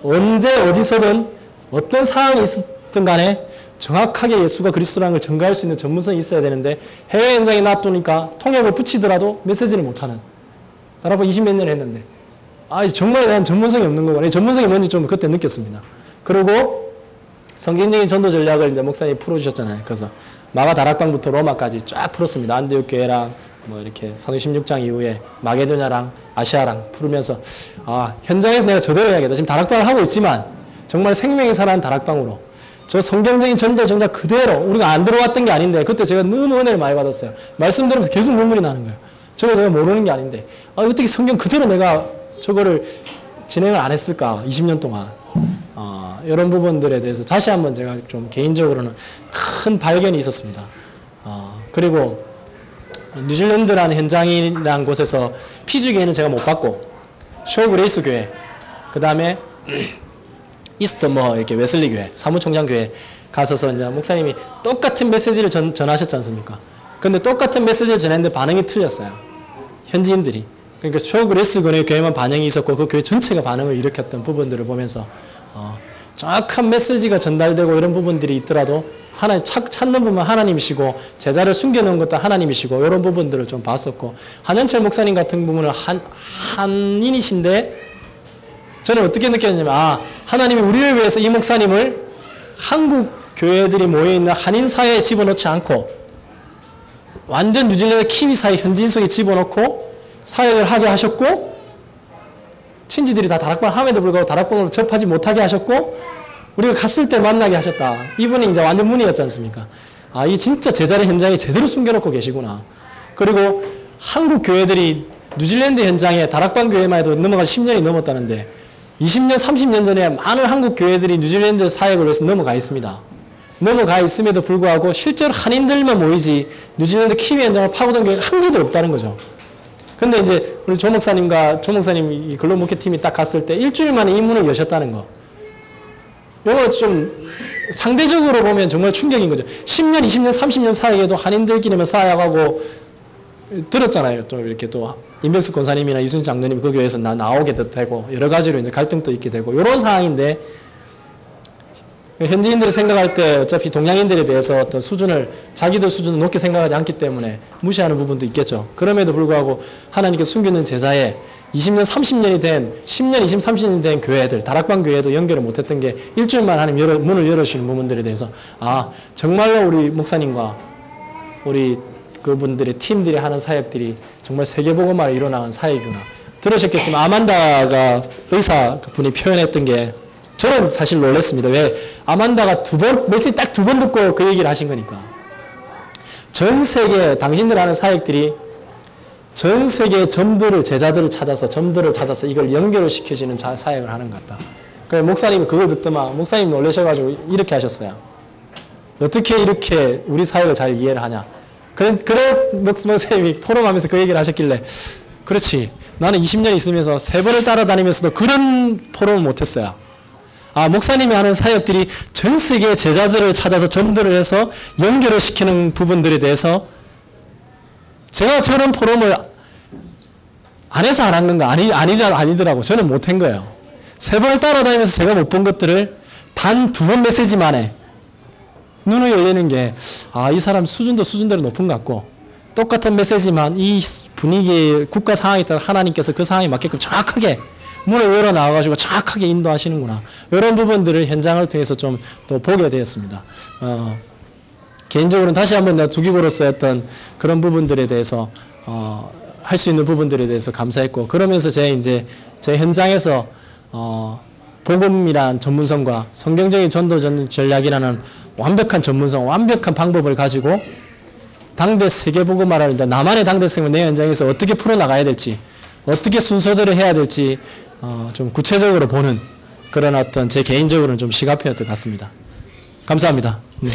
언제 어디서든 어떤 상황이 있었든 간에 정확하게 예수가 그리스도라는 걸 전가할 수 있는 전문성이 있어야 되는데 해외 현장에 놔두니까 통역을 붙이더라도 메시지를 못하는 나라고 20몇 년을 했는데 정말 난 전문성이 없는 거구나. 전문성이 뭔지 좀 그때 느꼈습니다. 그리고 성경적인 전도 전략을 이제 목사님이 풀어주셨잖아요. 그래서 마가 다락방부터 로마까지 쫙 풀었습니다. 안디옥 교회랑 뭐 이렇게 사도행전 16장 이후에 마게도냐랑 아시아랑 풀으면서 현장에서 내가 저대로 해야겠다. 지금 다락방을 하고 있지만 정말 생명이 살아난 다락방으로 저 성경적인 전도 정작 그대로 우리가 안 들어왔던 게 아닌데 그때 제가 너무 은혜를 많이 받았어요. 말씀 들으면서 계속 눈물이 나는 거예요. 저거 내가 모르는 게 아닌데 어떻게 성경 그대로 내가 저거를 진행을 안 했을까 20년 동안 이런 부분들에 대해서 다시 한번 제가 좀 개인적으로는 큰 발견이 있었습니다. 그리고 뉴질랜드라는 현장이라는 곳에서 피지 교회는 제가 못 봤고 쇼 그레이스 교회 그 다음에 이스터 이렇게 웨슬리 교회 사무총장 교회 가서서 이제 목사님이 똑같은 메시지를 전하셨지 않습니까? 근데 똑같은 메시지를 전했는데 반응이 틀렸어요. 현지인들이. 그러니까 쇼그레스 근의 교회만 반응이 있었고 그 교회 전체가 반응을 일으켰던 부분들을 보면서 정확한 메시지가 전달되고 이런 부분들이 있더라도 하나님 찾는 분만 하나님이시고 제자를 숨겨놓은 것도 하나님이시고 이런 부분들을 좀 봤었고, 한현철 목사님 같은 부분은 한인이신데 저는 어떻게 느꼈냐면 하나님이 우리를 위해서 이 목사님을 한국 교회들이 모여있는 한인 사회에 집어넣지 않고 완전 뉴질랜드 키위 사회 현지인 속에 집어넣고 사역을 하게 하셨고, 친지들이 다 다락방을 함에도 불구하고 다락방으로 접하지 못하게 하셨고, 우리가 갔을 때 만나게 하셨다. 이분이 이제 완전 문이었지 않습니까? 이 진짜 제자의 현장에 제대로 숨겨놓고 계시구나. 그리고 한국 교회들이 뉴질랜드 현장에 다락방 교회만 해도 넘어가 10년이 넘었다는데 20년, 30년 전에 많은 한국 교회들이 뉴질랜드 사역을 위해서 넘어가 있습니다. 넘어가 있음에도 불구하고 실제로 한인들만 모이지 뉴질랜드 키위 현장을 파고든 교회가 한 개도 없다는 거죠. 근데 이제 우리 조 목사님 이 글로벌 목회팀이 딱 갔을 때 일주일 만에 이 문을 여셨다는 거. 이거 좀 상대적으로 보면 정말 충격인 거죠. 10년, 20년, 30년 사이에도 한인들끼리만 사역하고 들었잖아요. 또 이렇게 또 임백수 권사님이나 이순신 장로님이 그 교회에서 나오게 되고 여러 가지로 이제 갈등도 있게 되고 이런 상황인데, 현지인들이 생각할 때 어차피 동양인들에 대해서 어떤 수준을 자기들 수준을 높게 생각하지 않기 때문에 무시하는 부분도 있겠죠. 그럼에도 불구하고 하나님께서 숨기는 제자에 20년, 30년이 된 10년, 20, 30년이 된 교회들, 다락방 교회도 연결을 못했던 게 일주일만 하나님 문을 열어주시는 부분들에 대해서 정말로 우리 목사님과 우리 그분들의 팀들이 하는 사역들이 정말 세계복음화로 일어나는 사역이구나. 들으셨겠지만 아만다가 의사 분이 표현했던 게 저는 사실 놀랐습니다. 왜? 아만다가 메시지 딱 두 번 듣고 그 얘기를 하신 거니까. 전 세계 당신들 하는 사역들이 전 세계 제자들을 찾아서 점들을 찾아서 이걸 연결을 시켜주는 사역을 하는 것 같다. 그래서 목사님이 그걸 듣더만 목사님 놀라셔가지고 이렇게 하셨어요. 어떻게 이렇게 우리 사역을 잘 이해를 하냐. 그런 목사님이 포럼하면서 그 얘기를 하셨길래, 그렇지, 나는 20년 있으면서 3번을 따라다니면서도 그런 포럼을 못했어요. 목사님이 하는 사역들이 전 세계 제자들을 찾아서 점들을 해서 연결을 시키는 부분들에 대해서 제가 저런 포럼을 안 해서 안 한 건가? 아니더라고. 저는 못한 거예요. 3번을 따라다니면서 제가 못 본 것들을 단 2번 메시지 만에 눈을 열리는 게, 이 사람 수준대로 높은 것 같고, 똑같은 메시지만 이 분위기, 국가 상황에 따라 하나님께서 그 상황에 맞게끔 정확하게 문을 열어 나와가지고 정확하게 인도하시는구나. 이런 부분들을 현장을 통해서 좀 또 보게 되었습니다. 개인적으로는 다시 한번 내가 두기고로서 했던 그런 부분들에 대해서, 할 수 있는 부분들에 대해서 감사했고, 그러면서 제 현장에서, 복음이란 전문성과 성경적인 전도 전략이라는 완벽한 전문성, 완벽한 방법을 가지고 당대 세계복음화를 나만의 당대성을 내 현장에서 어떻게 풀어나가야 될지, 어떻게 순서대로 해야 될지 좀 구체적으로 보는 그런 어떤 제 개인적으로는 좀 시각표였던 것 같습니다. 감사합니다. 네.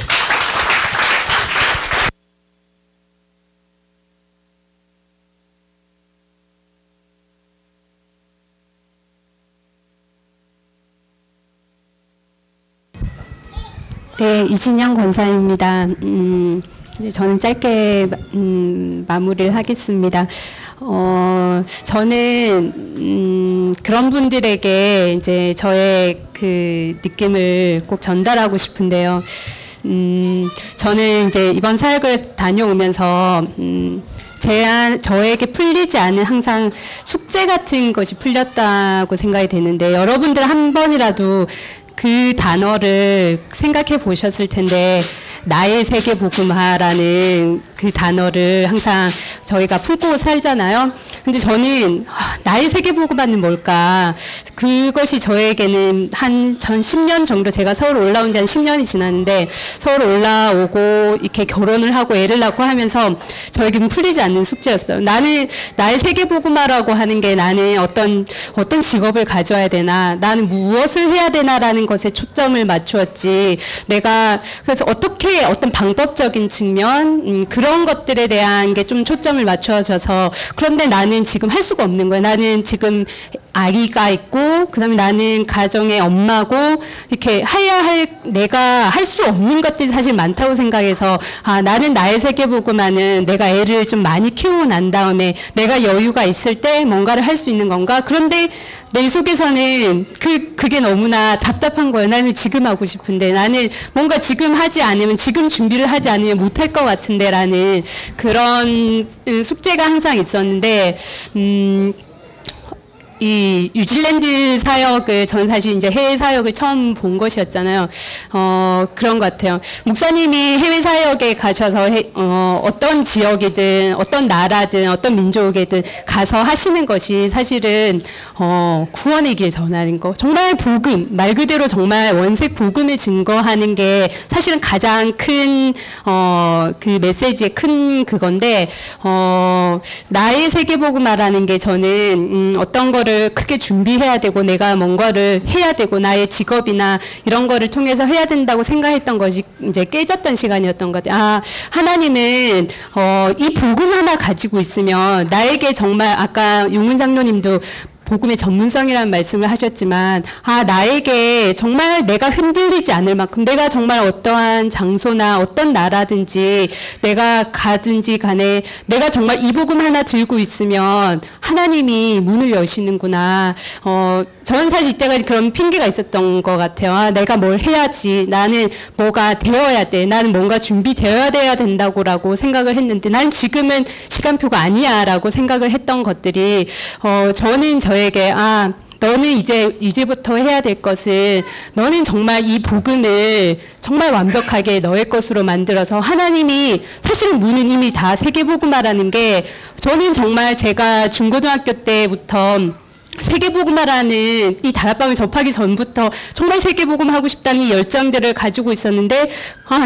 네, 이진영 권사입니다. 이제 저는 짧게 마무리를 하겠습니다. 저는 그런 분들에게 이제 저의 그 느낌을 꼭 전달하고 싶은데요. 저는 이제 이번 사역을 다녀오면서 저에게 풀리지 않은 항상 숙제 같은 것이 풀렸다고 생각이 되는데, 여러분들 한 번이라도 그 단어를 생각해 보셨을 텐데, 나의 세계 복음화라는 그 단어를 항상 저희가 품고 살잖아요. 근데 저는 나의 세계 복음화는 뭘까? 그것이 저에게는 전 10년 정도, 제가 서울 올라온 지 한 10년이 지났는데, 서울 올라오고 이렇게 결혼을 하고 애를 낳고 하면서 저에게는 풀리지 않는 숙제였어요. 나는 나의 세계 복음화라고 하는 게, 나는 어떤 직업을 가져야 되나, 나는 무엇을 해야 되나라는 것에 초점을 맞추었지, 내가 그래서 어떤 방법적인 측면, 그런 것들에 대한 게 좀 초점을 맞춰져서, 그런데 나는 지금 할 수가 없는 거예요. 나는 지금 아기가 있고 그다음에 나는 가정의 엄마고 이렇게 해야 할 내가 할 수 없는 것들이 사실 많다고 생각해서 나는 나의 세계보고만은 내가 애를 좀 많이 키우고 난 다음에 내가 여유가 있을 때 뭔가를 할 수 있는 건가? 그런데 내 속에서는 그게 너무나 답답한 거예요. 나는 지금 하고 싶은데 나는 뭔가 지금 하지 않으면 지금 준비를 하지 않으면 못할 것 같은데라는 그런 숙제가 항상 있었는데 이 뉴질랜드 사역을 전 사실 이제 해외 사역을 처음 본 것이었잖아요. 그런 것 같아요. 목사님이 해외 사역에 가셔서 어떤 지역이든 어떤 나라든 어떤 민족에든 가서 하시는 것이 사실은 구원의 길 전하는 거. 정말 복음 말 그대로 정말 원색 복음을 증거하는 게 사실은 가장 큰 그 메시지의 큰 그건데 나의 세계복음화라는 게 저는 어떤 거를 크게 준비해야 되고 내가 뭔가를 해야 되고 나의 직업이나 이런 거를 통해서 해야 된다고 생각했던 것이 이제 깨졌던 시간이었던 것 같아요. 하나님은 이 복음 하나 가지고 있으면 나에게 정말 아까 용문 장로님도 복음의 전문성이라는 말씀을 하셨지만 나에게 정말 내가 흔들리지 않을 만큼 내가 정말 어떠한 장소나 어떤 나라든지 내가 가든지 간에 내가 정말 이 복음 하나 들고 있으면 하나님이 문을 여시는구나. 저는 사실 이때까지 그런 핑계가 있었던 것 같아요. 내가 뭘 해야지. 나는 뭐가 되어야 돼. 나는 뭔가 준비되어야 된다고라고 생각을 했는데 난 지금은 시간표가 아니야 라고 생각을 했던 것들이 저는 저에게 너는 이제부터 해야 될 것은 너는 정말 이 복음을 정말 완벽하게 너의 것으로 만들어서 하나님이 사실은 문은 이미 다 세계복음화라는 게 저는 정말 제가 중고등학교 때부터 세계복음화라는 이 다락방을 접하기 전부터 정말 세계복음 하고 싶다는 이 열정들을 가지고 있었는데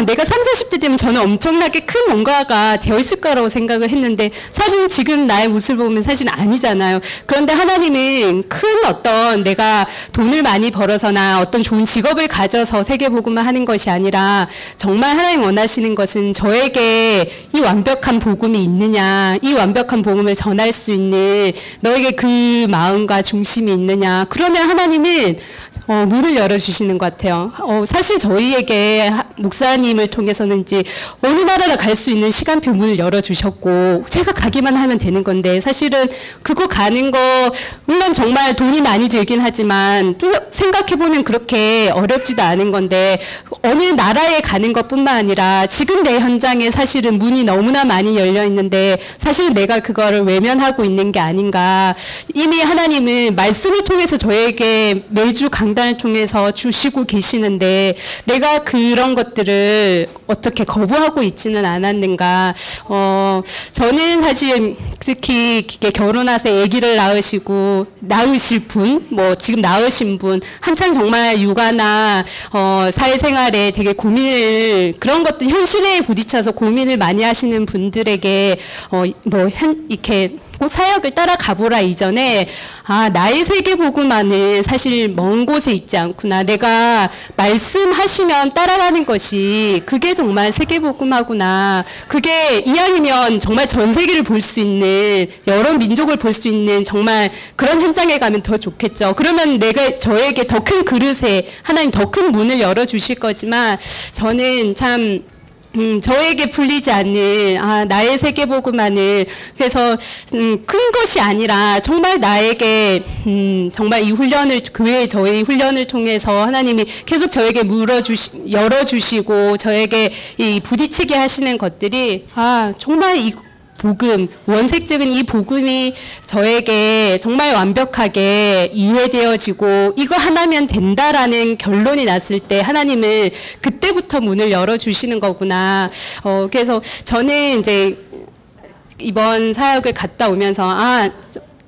내가 30, 40대 되면 저는 엄청나게 큰 뭔가가 되어 있을 거라고 생각을 했는데 사실은 지금 나의 모습을 보면 사실은 아니잖아요. 그런데 하나님은 큰 어떤 내가 돈을 많이 벌어서나 어떤 좋은 직업을 가져서 세계복음화 하는 것이 아니라 정말 하나님 원하시는 것은 저에게 이 완벽한 복음이 있느냐, 이 완벽한 복음을 전할 수 있는 너에게 그 마음과 중심이 있느냐. 그러면 하나님은 문을 열어주시는 것 같아요. 사실 저희에게 목사님을 통해서는지 어느 나라를 갈 수 있는 시간표 문을 열어주셨고 제가 가기만 하면 되는 건데 사실은 그거 가는 거 물론 정말 돈이 많이 들긴 하지만 또 생각해보면 그렇게 어렵지도 않은 건데 어느 나라에 가는 것뿐만 아니라 지금 내 현장에 사실은 문이 너무나 많이 열려 있는데 사실은 내가 그거를 외면하고 있는 게 아닌가. 이미 하나님은 말씀을 통해서 저에게 매주 강단을 통해서 주시고 계시는데 내가 그런 것들을 어떻게 거부하고 있지는 않았는가. 저는 사실 특히 결혼해서 아기를 낳으실 분, 지금 낳으신 분, 한참 정말 육아나 사회생활에 되게 그런 것들 현실에 부딪혀서 고민을 많이 하시는 분들에게 이렇게 꼭 사역을 따라가 보라 이전에 나의 세계복음화는 사실 먼 곳에 있지 않구나. 내가 말씀하시면 따라가는 것이 그게 정말 세계복음화구나. 그게 이왕이면 정말 전 세계를 볼 수 있는 여러 민족을 볼 수 있는 정말 그런 현장에 가면 더 좋겠죠. 그러면 저에게 더 큰 그릇에 하나님 더 큰 문을 열어주실 거지만 저는 참 저에게 풀리지 않는 나의 세계복음화는 그래서 큰 것이 아니라 정말 나에게 정말 이 훈련을 교회의 저희 훈련을 통해서 하나님이 계속 저에게 열어주시고 저에게 이 부딪히게 하시는 것들이 정말 이 복음, 원색적인 이 복음이 저에게 정말 완벽하게 이해되어지고 이거 하나면 된다라는 결론이 났을 때 하나님은 그때부터 문을 열어주시는 거구나. 그래서 저는 이제 이번 사역을 갔다 오면서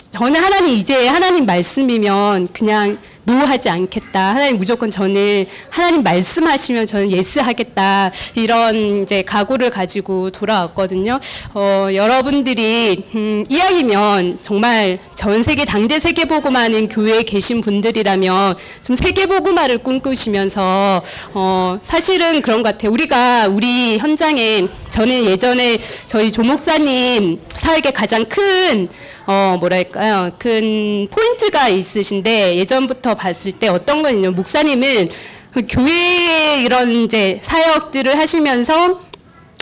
저는 하나님 말씀이면 그냥 노하지 않겠다. 하나님 무조건 저는 하나님 말씀하시면 저는 예스 하겠다. 이런 이제 각오를 가지고 돌아왔거든요. 여러분들이 이왕이면 정말 전 세계 당대 세계복음화하는 교회에 계신 분들이라면 좀 세계복음화를 꿈꾸시면서 사실은 그런 것 같아요. 우리 현장에 저는 예전에 저희 조 목사님 사역의 가장 큰 뭐랄까요, 큰 포인트가 있으신데, 예전부터 봤을 때 어떤 거냐면, 목사님은 그 교회 이런 이제 사역들을 하시면서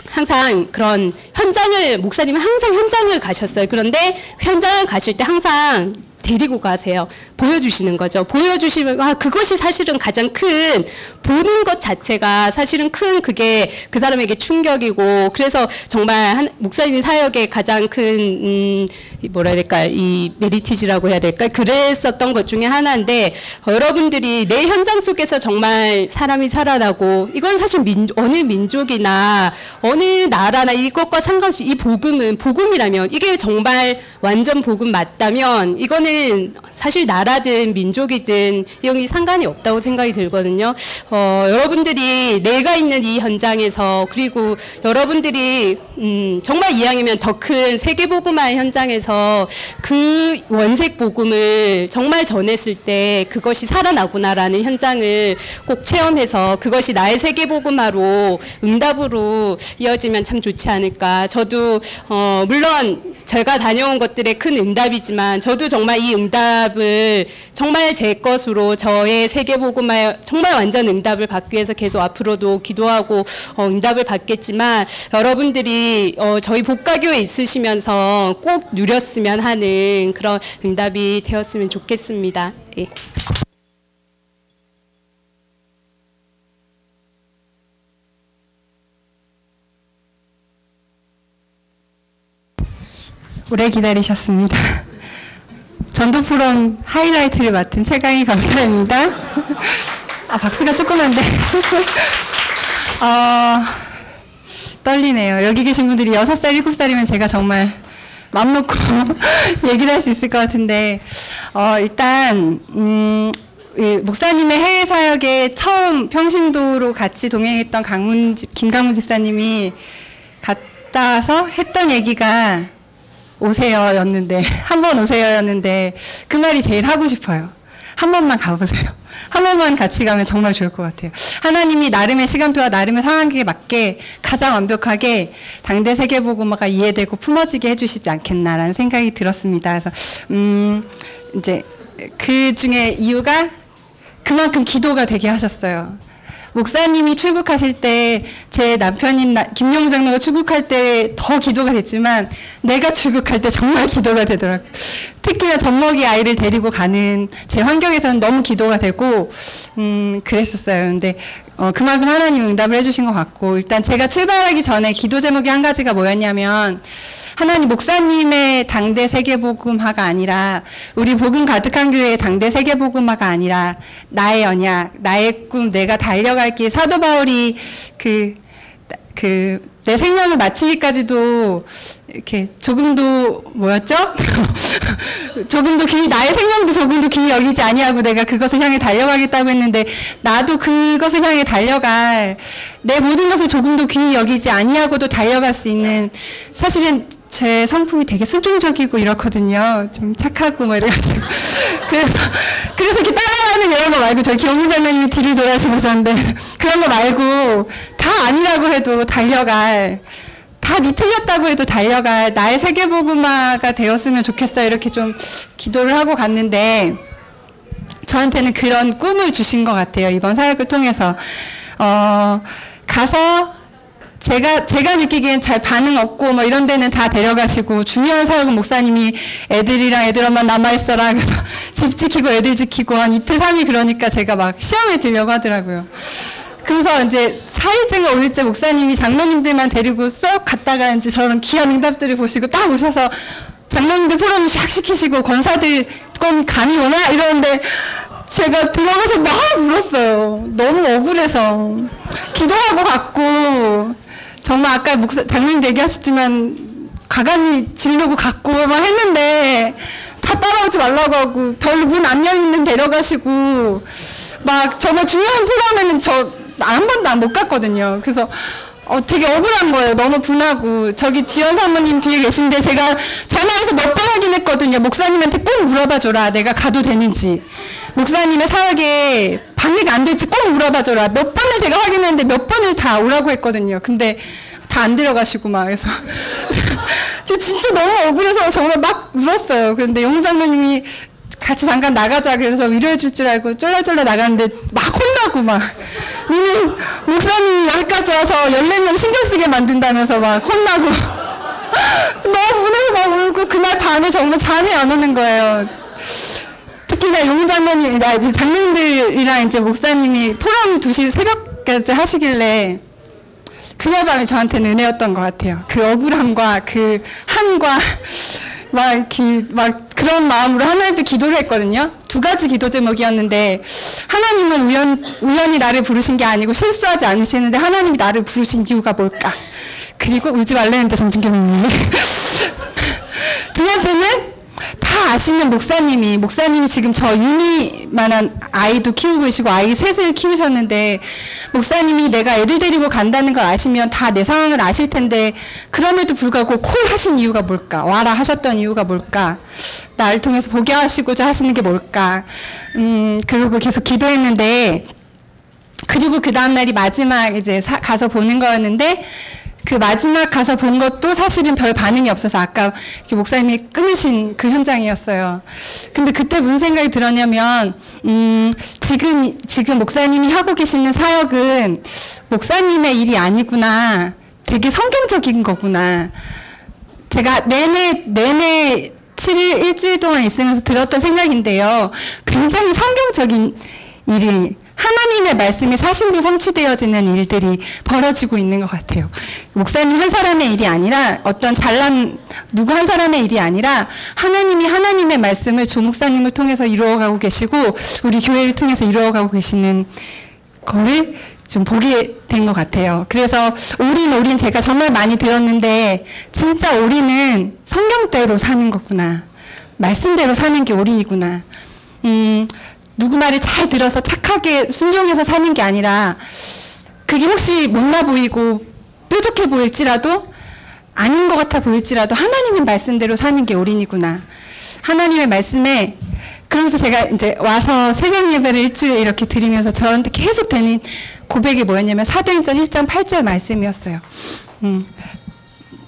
항상 그런 현장을, 목사님은 항상 현장을 가셨어요. 그런데 현장을 가실 때 항상 데리고 가세요. 보여주시는 거죠. 보여주시면, 그것이 사실은 가장 큰, 보는 것 자체가 사실은 큰 그게 그 사람에게 충격이고, 그래서 정말 목사님 사역의 가장 큰, 뭐라 해야 될까요? 이 메리티지라고 해야 될까요? 그랬었던 것 중에 하나인데, 여러분들이 내 현장 속에서 정말 사람이 살아나고, 이건 사실 어느 민족이나, 어느 나라나 이것과 상관없이 이 복음은, 복음이라면, 이게 정말 완전 복음 맞다면, 이거는 사실 나라든 민족이든 이런 게 상관이 없다고 생각이 들거든요. 여러분들이 내가 있는 이 현장에서, 그리고 여러분들이 정말 이왕이면 더 큰 세계복음화의 현장에서 그 원색 복음을 정말 전했을 때 그것이 살아나구나라는 현장을 꼭 체험해서 그것이 나의 세계복음화로 응답으로 이어지면 참 좋지 않을까. 저도 물론 제가 다녀온 것들의 큰 응답이지만 저도 정말 이 응답을 정말 제 것으로 저의 세계복음화에 정말 완전 응답을 받기 위해서 계속 앞으로도 기도하고 응답을 받겠지만, 여러분들이 저희 복가교에 있으시면서 꼭 누렸으면 하는 그런 응답이 되었으면 좋겠습니다. 예. 오래 기다리셨습니다. 전도 포럼 하이라이트를 맡은 최강희 강사입니다. 박수가 조그만데. 떨리네요. 여기 계신 분들이 6살, 7살이면 제가 정말 맘 놓고 얘기를 할 수 있을 것 같은데, 일단, 목사님의 해외 사역에 처음 평신도로 같이 동행했던 김강문 집사님이 갔다 와서 했던 얘기가 오세요였는데, 한 번 오세요였는데, 그 말이 제일 하고 싶어요. 한 번만 가보세요. 한 번만 같이 가면 정말 좋을 것 같아요. 하나님이 나름의 시간표와 나름의 상황에 맞게 가장 완벽하게 당대 세계복음화가 이해되고 품어지게 해주시지 않겠나라는 생각이 들었습니다. 그래서 이제 그 중에 이유가 그만큼 기도가 되게 하셨어요. 목사님이 출국하실 때 제 남편인 김용우 장로가 출국할 때 더 기도가 됐지만 내가 출국할 때 정말 기도가 되더라고요. 특히나 젖먹이 아이를 데리고 가는 제 환경에서는 너무 기도가 되고 그랬었어요. 근데 그만큼 하나님 응답을 해주신 것 같고, 일단 제가 출발하기 전에 기도 제목이 한 가지가 뭐였냐면, 하나님 목사님의 당대 세계복음화가 아니라 우리 복음 가득한 교회의 당대 세계복음화가 아니라 나의 언약, 나의 꿈, 내가 달려갈 길, 사도 바울이 내 생명을 마치기까지도 이렇게 조금도 뭐였죠? 조금도 나의 생명도 조금도 귀히 여기지 아니하고 내가 그것을 향해 달려가겠다고 했는데, 나도 그것을 향해 달려갈, 내 모든 것을 조금도 귀히 여기지 아니하고도 달려갈 수 있는, 사실은 제 성품이 되게 순종적이고 이렇거든요. 좀 착하고 뭐 이래가지고. 그래서 이렇게 따라가는 이런 거 말고, 저희 기영민 장로님이 뒤를 돌아보셨는데, 그런 거 말고, 다 아니라고 해도 달려갈, 다 니 틀렸다고 해도 달려갈 나의 세계복음화가 되었으면 좋겠어요. 이렇게 좀 기도를 하고 갔는데, 저한테는 그런 꿈을 주신 것 같아요. 이번 사역을 통해서. 가서 제가 느끼기엔 잘 반응 없고 뭐 이런 데는 다 데려가시고, 중요한 사역은 목사님이 애들 엄마 남아있어라, 집 지키고 애들 지키고 한 이틀 3일 그러니까 제가 막 시험에 들려고 하더라고요. 그래서 이제 4일째인가 5일째 목사님이 장로님들만 데리고 쏙 갔다가 이제 저런 귀한 응답들을 보시고 딱 오셔서 장로님들 포럼을 샥 시키시고, 권사들 건 감이 오나? 이러는데 제가 들어가서 막 울었어요. 너무 억울해서. 기도하고 갔고, 정말 아까 장로님 얘기하셨지만 가관이 지르고 갔고 막 했는데, 다 따라오지 말라고 하고, 별로 문 안 열리는 데 데려가시고, 막 정말 중요한 프로그램에는 저 한 번도 못 갔거든요. 그래서 되게 억울한 거예요. 너무 분하고. 저기 지연 사모님 뒤에 계신데 제가 전화해서 몇 번 확인했거든요. 목사님한테 꼭 물어봐줘라. 내가 가도 되는지. 목사님의 사역에 방해가 안 될지 꼭 물어봐줘라. 몇 번을 제가 확인했는데 몇 번을 다 오라고 했거든요. 근데 다 안 들어가시고 막. 그래서 진짜 너무 억울해서 정말 막 울었어요. 그런데 용 장로님이 같이 잠깐 나가자 그래서 위로해 줄 줄 알고 쫄라쫄라 나갔는데 막 혼나고 막 니는 목사님이 여기까지 와서 14명 신경 쓰게 만든다면서 막 혼나고 너무 분해서 막 울고 그날 밤에 정말 잠이 안 오는 거예요. 특히나 용 장로님, 이제 장로님들이랑 이제 목사님이 포럼 2시 새벽까지 하시길래 그날 밤이 저한테는 은혜였던 것 같아요. 그 억울함과 그 한과 막 그런 마음으로 하나님께 기도를 했거든요. 2가지 기도 제목이었는데 하나님은 우연히 나를 부르신 게 아니고 실수하지 않으시는데 하나님이 나를 부르신 이유가 뭘까? 그리고 울지 말라는데 정준경님이 두 번째는 다 아시는 목사님이 지금 저 윤희만한 아이도 키우고 계시고 아이 셋을 키우셨는데 목사님이 내가 애들 데리고 간다는 걸 아시면 다 내 상황을 아실 텐데 그럼에도 불구하고 콜 하신 이유가 뭘까? 와라 하셨던 이유가 뭘까? 나를 통해서 보게 하시고자 하시는 게 뭘까? 그리고 계속 기도했는데 그리고 그 다음날이 마지막 이제 가서 보는 거였는데 그 마지막 가서 본 것도 사실은 별 반응이 없어서 아까 목사님이 끊으신 그 현장이었어요. 근데 그때 무슨 생각이 들었냐면 지금 목사님이 하고 계시는 사역은 목사님의 일이 아니구나. 되게 성경적인 거구나. 제가 내내 7일 일주일 동안 있으면서 들었던 생각인데요. 굉장히 성경적인 일이 하나님의 말씀이 사실로 성취되어지는 일들이 벌어지고 있는 것 같아요. 목사님 한 사람의 일이 아니라 어떤 잘난 누구 한 사람의 일이 아니라 하나님이 하나님의 말씀을 주 목사님을 통해서 이루어가고 계시고 우리 교회를 통해서 이루어가고 계시는 거를 좀 보게 된 것 같아요. 그래서 올인 제가 정말 많이 들었는데 진짜 올인은 성경대로 사는 거구나. 말씀대로 사는 게 올인이구나. 누구 말을 잘 들어서 착하게 순종해서 사는 게 아니라 그게 혹시 못나 보이고 뾰족해 보일지라도 아닌 것 같아 보일지라도 하나님의 말씀대로 사는 게 올인이구나. 하나님의 말씀에 그래서 제가 이제 와서 새벽 예배를 일주일 이렇게 드리면서 저한테 계속 되는 고백이 뭐였냐면 사도행전 1장 8절 말씀이었어요.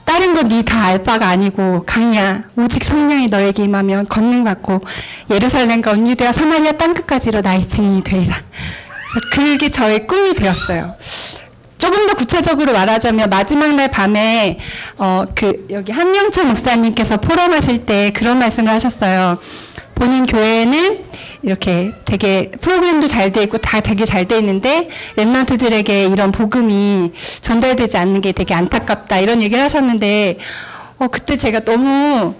다른 거 네 다 알 바가 아니고 강이야 오직 성령이 너에게 임하면 권능 받고 예루살렘과 온 유대와 사마리아 땅끝까지로 나의 증인이 되리라. 그게 저의 꿈이 되었어요. 조금 더 구체적으로 말하자면 마지막 날 밤에 여기 한명철 목사님께서 포럼하실 때 그런 말씀을 하셨어요. 본인 교회는 이렇게 되게 프로그램도 잘 돼 있고 다 되게 잘 돼 있는데 랩런트들에게 이런 복음이 전달되지 않는 게 되게 안타깝다 이런 얘기를 하셨는데 그때 제가 너무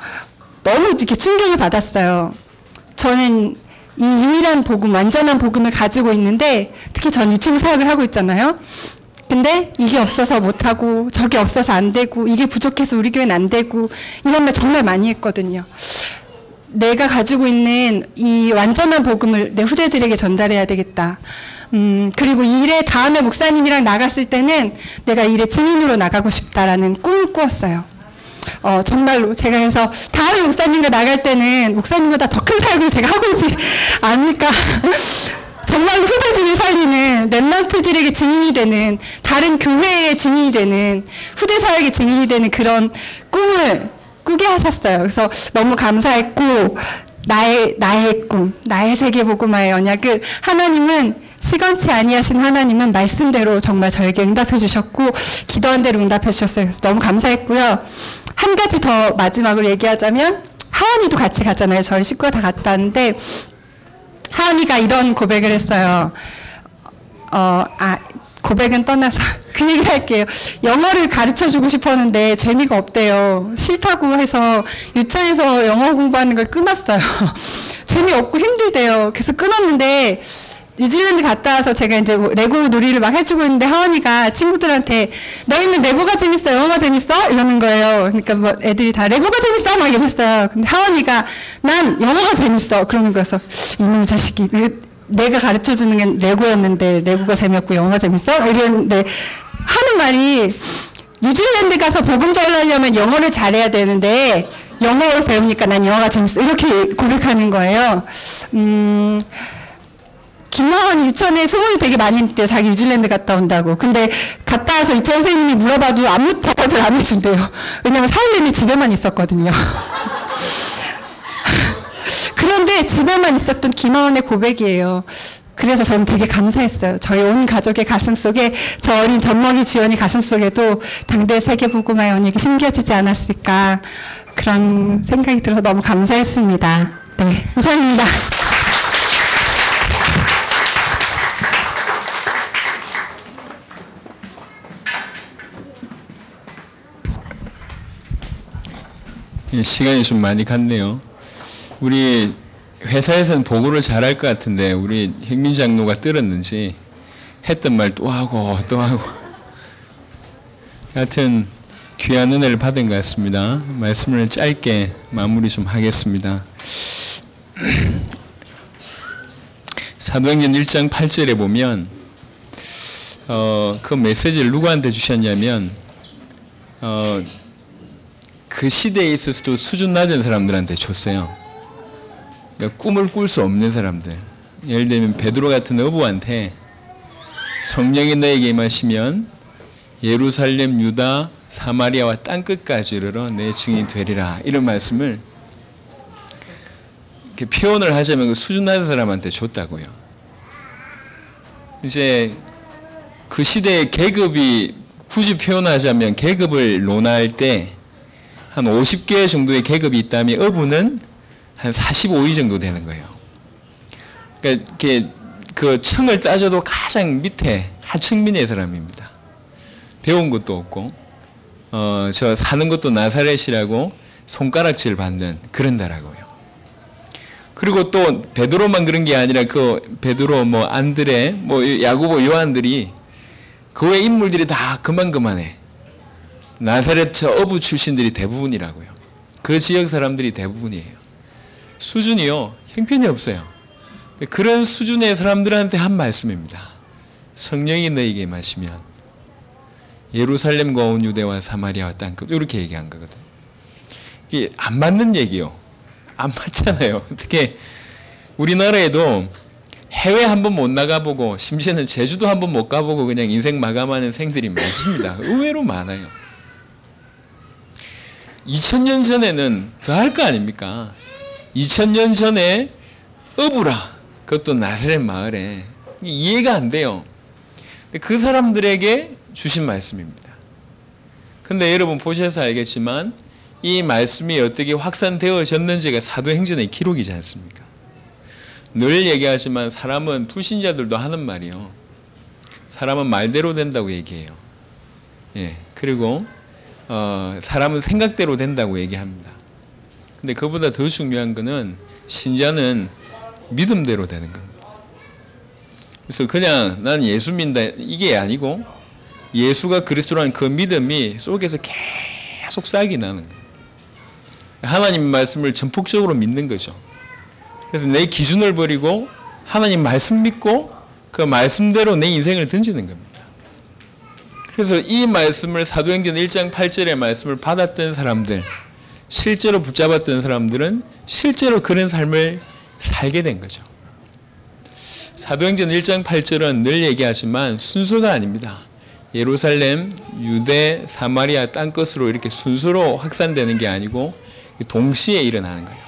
이렇게 충격을 받았어요. 저는 이 유일한 복음, 완전한 복음을 가지고 있는데 특히 전 유치부 사역을 하고 있잖아요. 근데 이게 없어서 못하고 저게 없어서 안 되고 이게 부족해서 우리 교회는 안 되고 이런 말 정말 많이 했거든요. 내가 가지고 있는 이 완전한 복음을 내 후대들에게 전달해야 되겠다. 그리고 이 일에 다음에 목사님이랑 나갔을 때는 내가 이 일의 증인으로 나가고 싶다라는 꿈을 꾸었어요. 정말로 제가 그래서 다음에 목사님과 나갈 때는 목사님보다 더 큰 사역을 제가 하고 있지 않을까. 정말로 후대들을 살리는 랩런트들에게 증인이 되는 다른 교회의 증인이 되는 후대 사역의 증인이 되는 그런 꿈을 꾸게 하셨어요. 그래서 너무 감사했고 나의 꿈, 나의 세계복음화의 언약을 하나님은 시건치 아니하신 하나님은 말씀대로 정말 저에게 응답해 주셨고 기도한 대로 응답해 주셨어요. 그래서 너무 감사했고요. 한 가지 더 마지막으로 얘기하자면 하원이도 같이 갔잖아요. 저희 식구가 다 갔다 왔는데 하원이가 이런 고백을 했어요. 고백은 떠나서 그 얘기를 할게요. 영어를 가르쳐주고 싶었는데 재미가 없대요. 싫다고 해서 유치원에서 영어 공부하는 걸 끊었어요. 재미없고 힘들대요. 그래서 끊었는데 뉴질랜드 갔다 와서 제가 이제 레고 놀이를 막 해주고 있는데 하원이가 친구들한테 너희는 레고가 재밌어? 영어가 재밌어? 이러는 거예요. 그러니까 뭐 애들이 다 레고가 재밌어? 막 이랬어요. 근데 하원이가 난 영어가 재밌어. 그러는 거여서 이놈 자식이 내가 가르쳐주는 게 레고였는데 레고가 재미없고 영어가 재밌어? 이랬는데 하는 말이 뉴질랜드 가서 복음 전하려면 영어를 잘해야 되는데 영어를 배우니까 난 영어가 재밌어. 이렇게 고백하는 거예요. 김하원이 유천에 소문이 되게 많이 있대요. 자기 뉴질랜드 갔다 온다고. 근데 갔다 와서 유천 선생님이 물어봐도 아무 대답을 안 해준대요. 왜냐면 사흘 집에만 있었거든요. 그런데 집에만 있었던 김하원의 고백이에요. 그래서 저는 되게 감사했어요. 저희 온 가족의 가슴 속에, 저 어린 젖먹이 지원이 가슴 속에도 당대 세계보고마의 언익이 심겨지지 않았을까, 그런 생각이 들어서 너무 감사했습니다. 네, 감사합니다. 시간이 좀 많이 갔네요. 우리 회사에서는 보고를 잘할 것 같은데 우리 혁민 장로가 들었는지 했던 말 또 하고 또 하고, 하여튼 귀한 은혜를 받은 것 같습니다. 말씀을 짧게 마무리 좀 하겠습니다. 사도행전 1장 8절에 보면 그 메시지를 누구한테 주셨냐면 그 시대에 있어서도 수준 낮은 사람들한테 줬어요. 그러니까 꿈을 꿀 수 없는 사람들. 예를 들면 베드로 같은 어부한테 성령이 너에게 임하시면 예루살렘, 유다, 사마리아와 땅끝까지 이르러 내 증인이 되리라, 이런 말씀을 이렇게 표현을 하자면 그 수준 낮은 사람한테 줬다고요. 이제 그 시대의 계급이 굳이 표현하자면 계급을 논할 때 한 50개 정도의 계급이 있다면 어부는 한 45위 정도 되는 거예요. 그러니까 이렇게 그 층을 따져도 가장 밑에 하층민의 사람입니다. 배운 것도 없고 저 사는 것도 나사렛이라고 손가락질 받는 그런 데라고요. 그리고 또 베드로만 그런 게 아니라 그 베드로, 뭐 안드레, 뭐 야고보, 요한들이 그 외 인물들이 다 그만해. 나사렛 저 어부 출신들이 대부분이라고요. 그 지역 사람들이 대부분이에요. 수준이요, 형편이 없어요. 그런 수준의 사람들한테 한 말씀입니다. 성령이 너에게 임하시면 예루살렘과 온 유대와 사마리아와 땅끝, 이렇게 얘기한 거거든요. 이게 안 맞는 얘기요. 안 맞잖아요. 어떻게 우리나라에도 해외 한번 못 나가보고 심지어는 제주도 한번 못 가보고 그냥 인생 마감하는 생들이 많습니다. 의외로 많아요. 2000년 전에는 더 할 거 아닙니까? 2000년 전에 어부라, 그것도 나사렛 마을에, 이해가 안 돼요. 그 사람들에게 주신 말씀입니다. 근데 여러분 보셔서 알겠지만 이 말씀이 어떻게 확산되어졌는지가 사도행전의 기록이지 않습니까? 늘 얘기하지만 사람은, 불신자들도 하는 말이요, 사람은 말대로 된다고 얘기해요. 예, 그리고 사람은 생각대로 된다고 얘기합니다. 근데 그보다 더 중요한 거는 신자는 믿음대로 되는 겁니다. 그래서 그냥 난 예수 믿는다 이게 아니고 예수가 그리스도라는 그 믿음이 속에서 계속 싹이 나는 거예요. 하나님 말씀을 전폭적으로 믿는 거죠. 그래서 내 기준을 버리고 하나님 말씀 믿고 그 말씀대로 내 인생을 던지는 겁니다. 그래서 이 말씀을 사도행전 1장 8절의 말씀을 받았던 사람들, 실제로 붙잡았던 사람들은 실제로 그런 삶을 살게 된 거죠. 사도행전 1장 8절은 늘 얘기하지만 순서가 아닙니다. 예루살렘, 유대, 사마리아 땅끝으로 이렇게 순서로 확산되는 게 아니고 동시에 일어나는 거예요.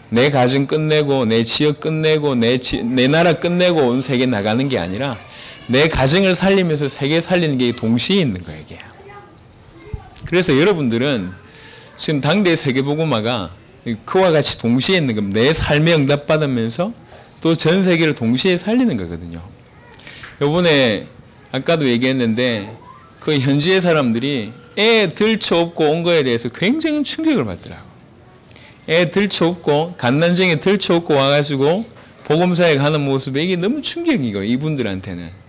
내 가정 끝내고 내 지역 끝내고 내 나라 끝내고 온 세계 나가는 게 아니라 내 가정을 살리면서 세계 살리는 게 동시에 있는 거예요. 이게. 그래서 여러분들은 지금 당대 세계복음화가 그와 같이 동시에 있는 겁니다. 내 삶에 응답받으면서 또 전 세계를 동시에 살리는 거거든요. 이번에 아까도 얘기했는데 그 현지의 사람들이 애 들쳐업고 온 거에 대해서 굉장히 충격을 받더라고요. 애 들쳐업고 갓난쟁이 들쳐업고 와가지고 복음사에 가는 모습에 이게 너무 충격이고 이분들한테는.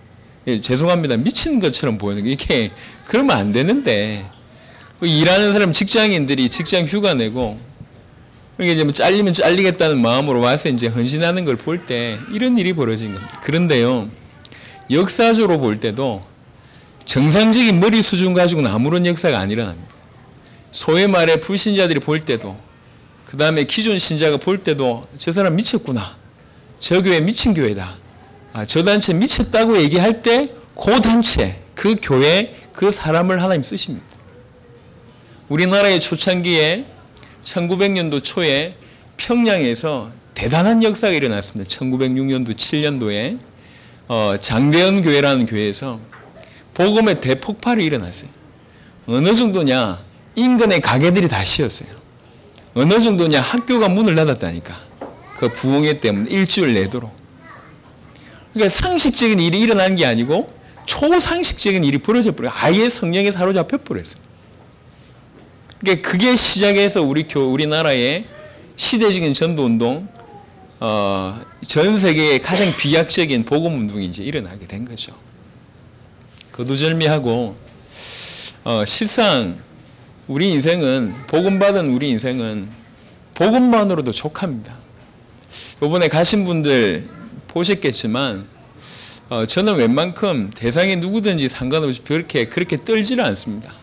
예, 죄송합니다. 미친 것처럼 보이는 게 이게 그러면 안 되는데 일하는 사람 직장인들이 직장 휴가 내고 이게 이제 뭐 잘리면 잘리겠다는 마음으로 와서 이제 헌신하는 걸 볼 때 이런 일이 벌어진 겁니다. 그런데요, 역사적으로 볼 때도 정상적인 머리 수준 가지고는 아무런 역사가 안 일어납니다. 소위 말해 불신자들이 볼 때도, 그 다음에 기존 신자가 볼 때도 저 사람 미쳤구나, 저 교회 미친 교회다, 저 단체 미쳤다고 얘기할 때 그 단체, 그 교회, 그 사람을 하나님 쓰십니다. 우리나라의 초창기에 1900년도 초에 평양에서 대단한 역사가 일어났습니다. 1906년도, 7년도에 장대현 교회라는 교회에서 복음의 대폭발이 일어났어요. 어느 정도냐? 인근의 가게들이 다 쉬었어요. 어느 정도냐? 학교가 문을 닫았다니까. 그 부흥회 때문에 일주일 내도록. 그러니까 상식적인 일이 일어나는 게 아니고 초상식적인 일이 벌어져 버려요. 아예 성령에 사로잡혀 버렸어요. 그러니까 그게 시작해서 우리나라의 시대적인 전도운동, 전 세계의 가장 비약적인 복음운동이 이제 일어나게 된 거죠. 거두절미하고 실상 우리 인생은 복음받은 우리 인생은 복음만으로도 족합니다. 이번에 가신 분들 보셨겠지만 저는 웬만큼 대상이 누구든지 상관없이 그렇게 떨지를 않습니다.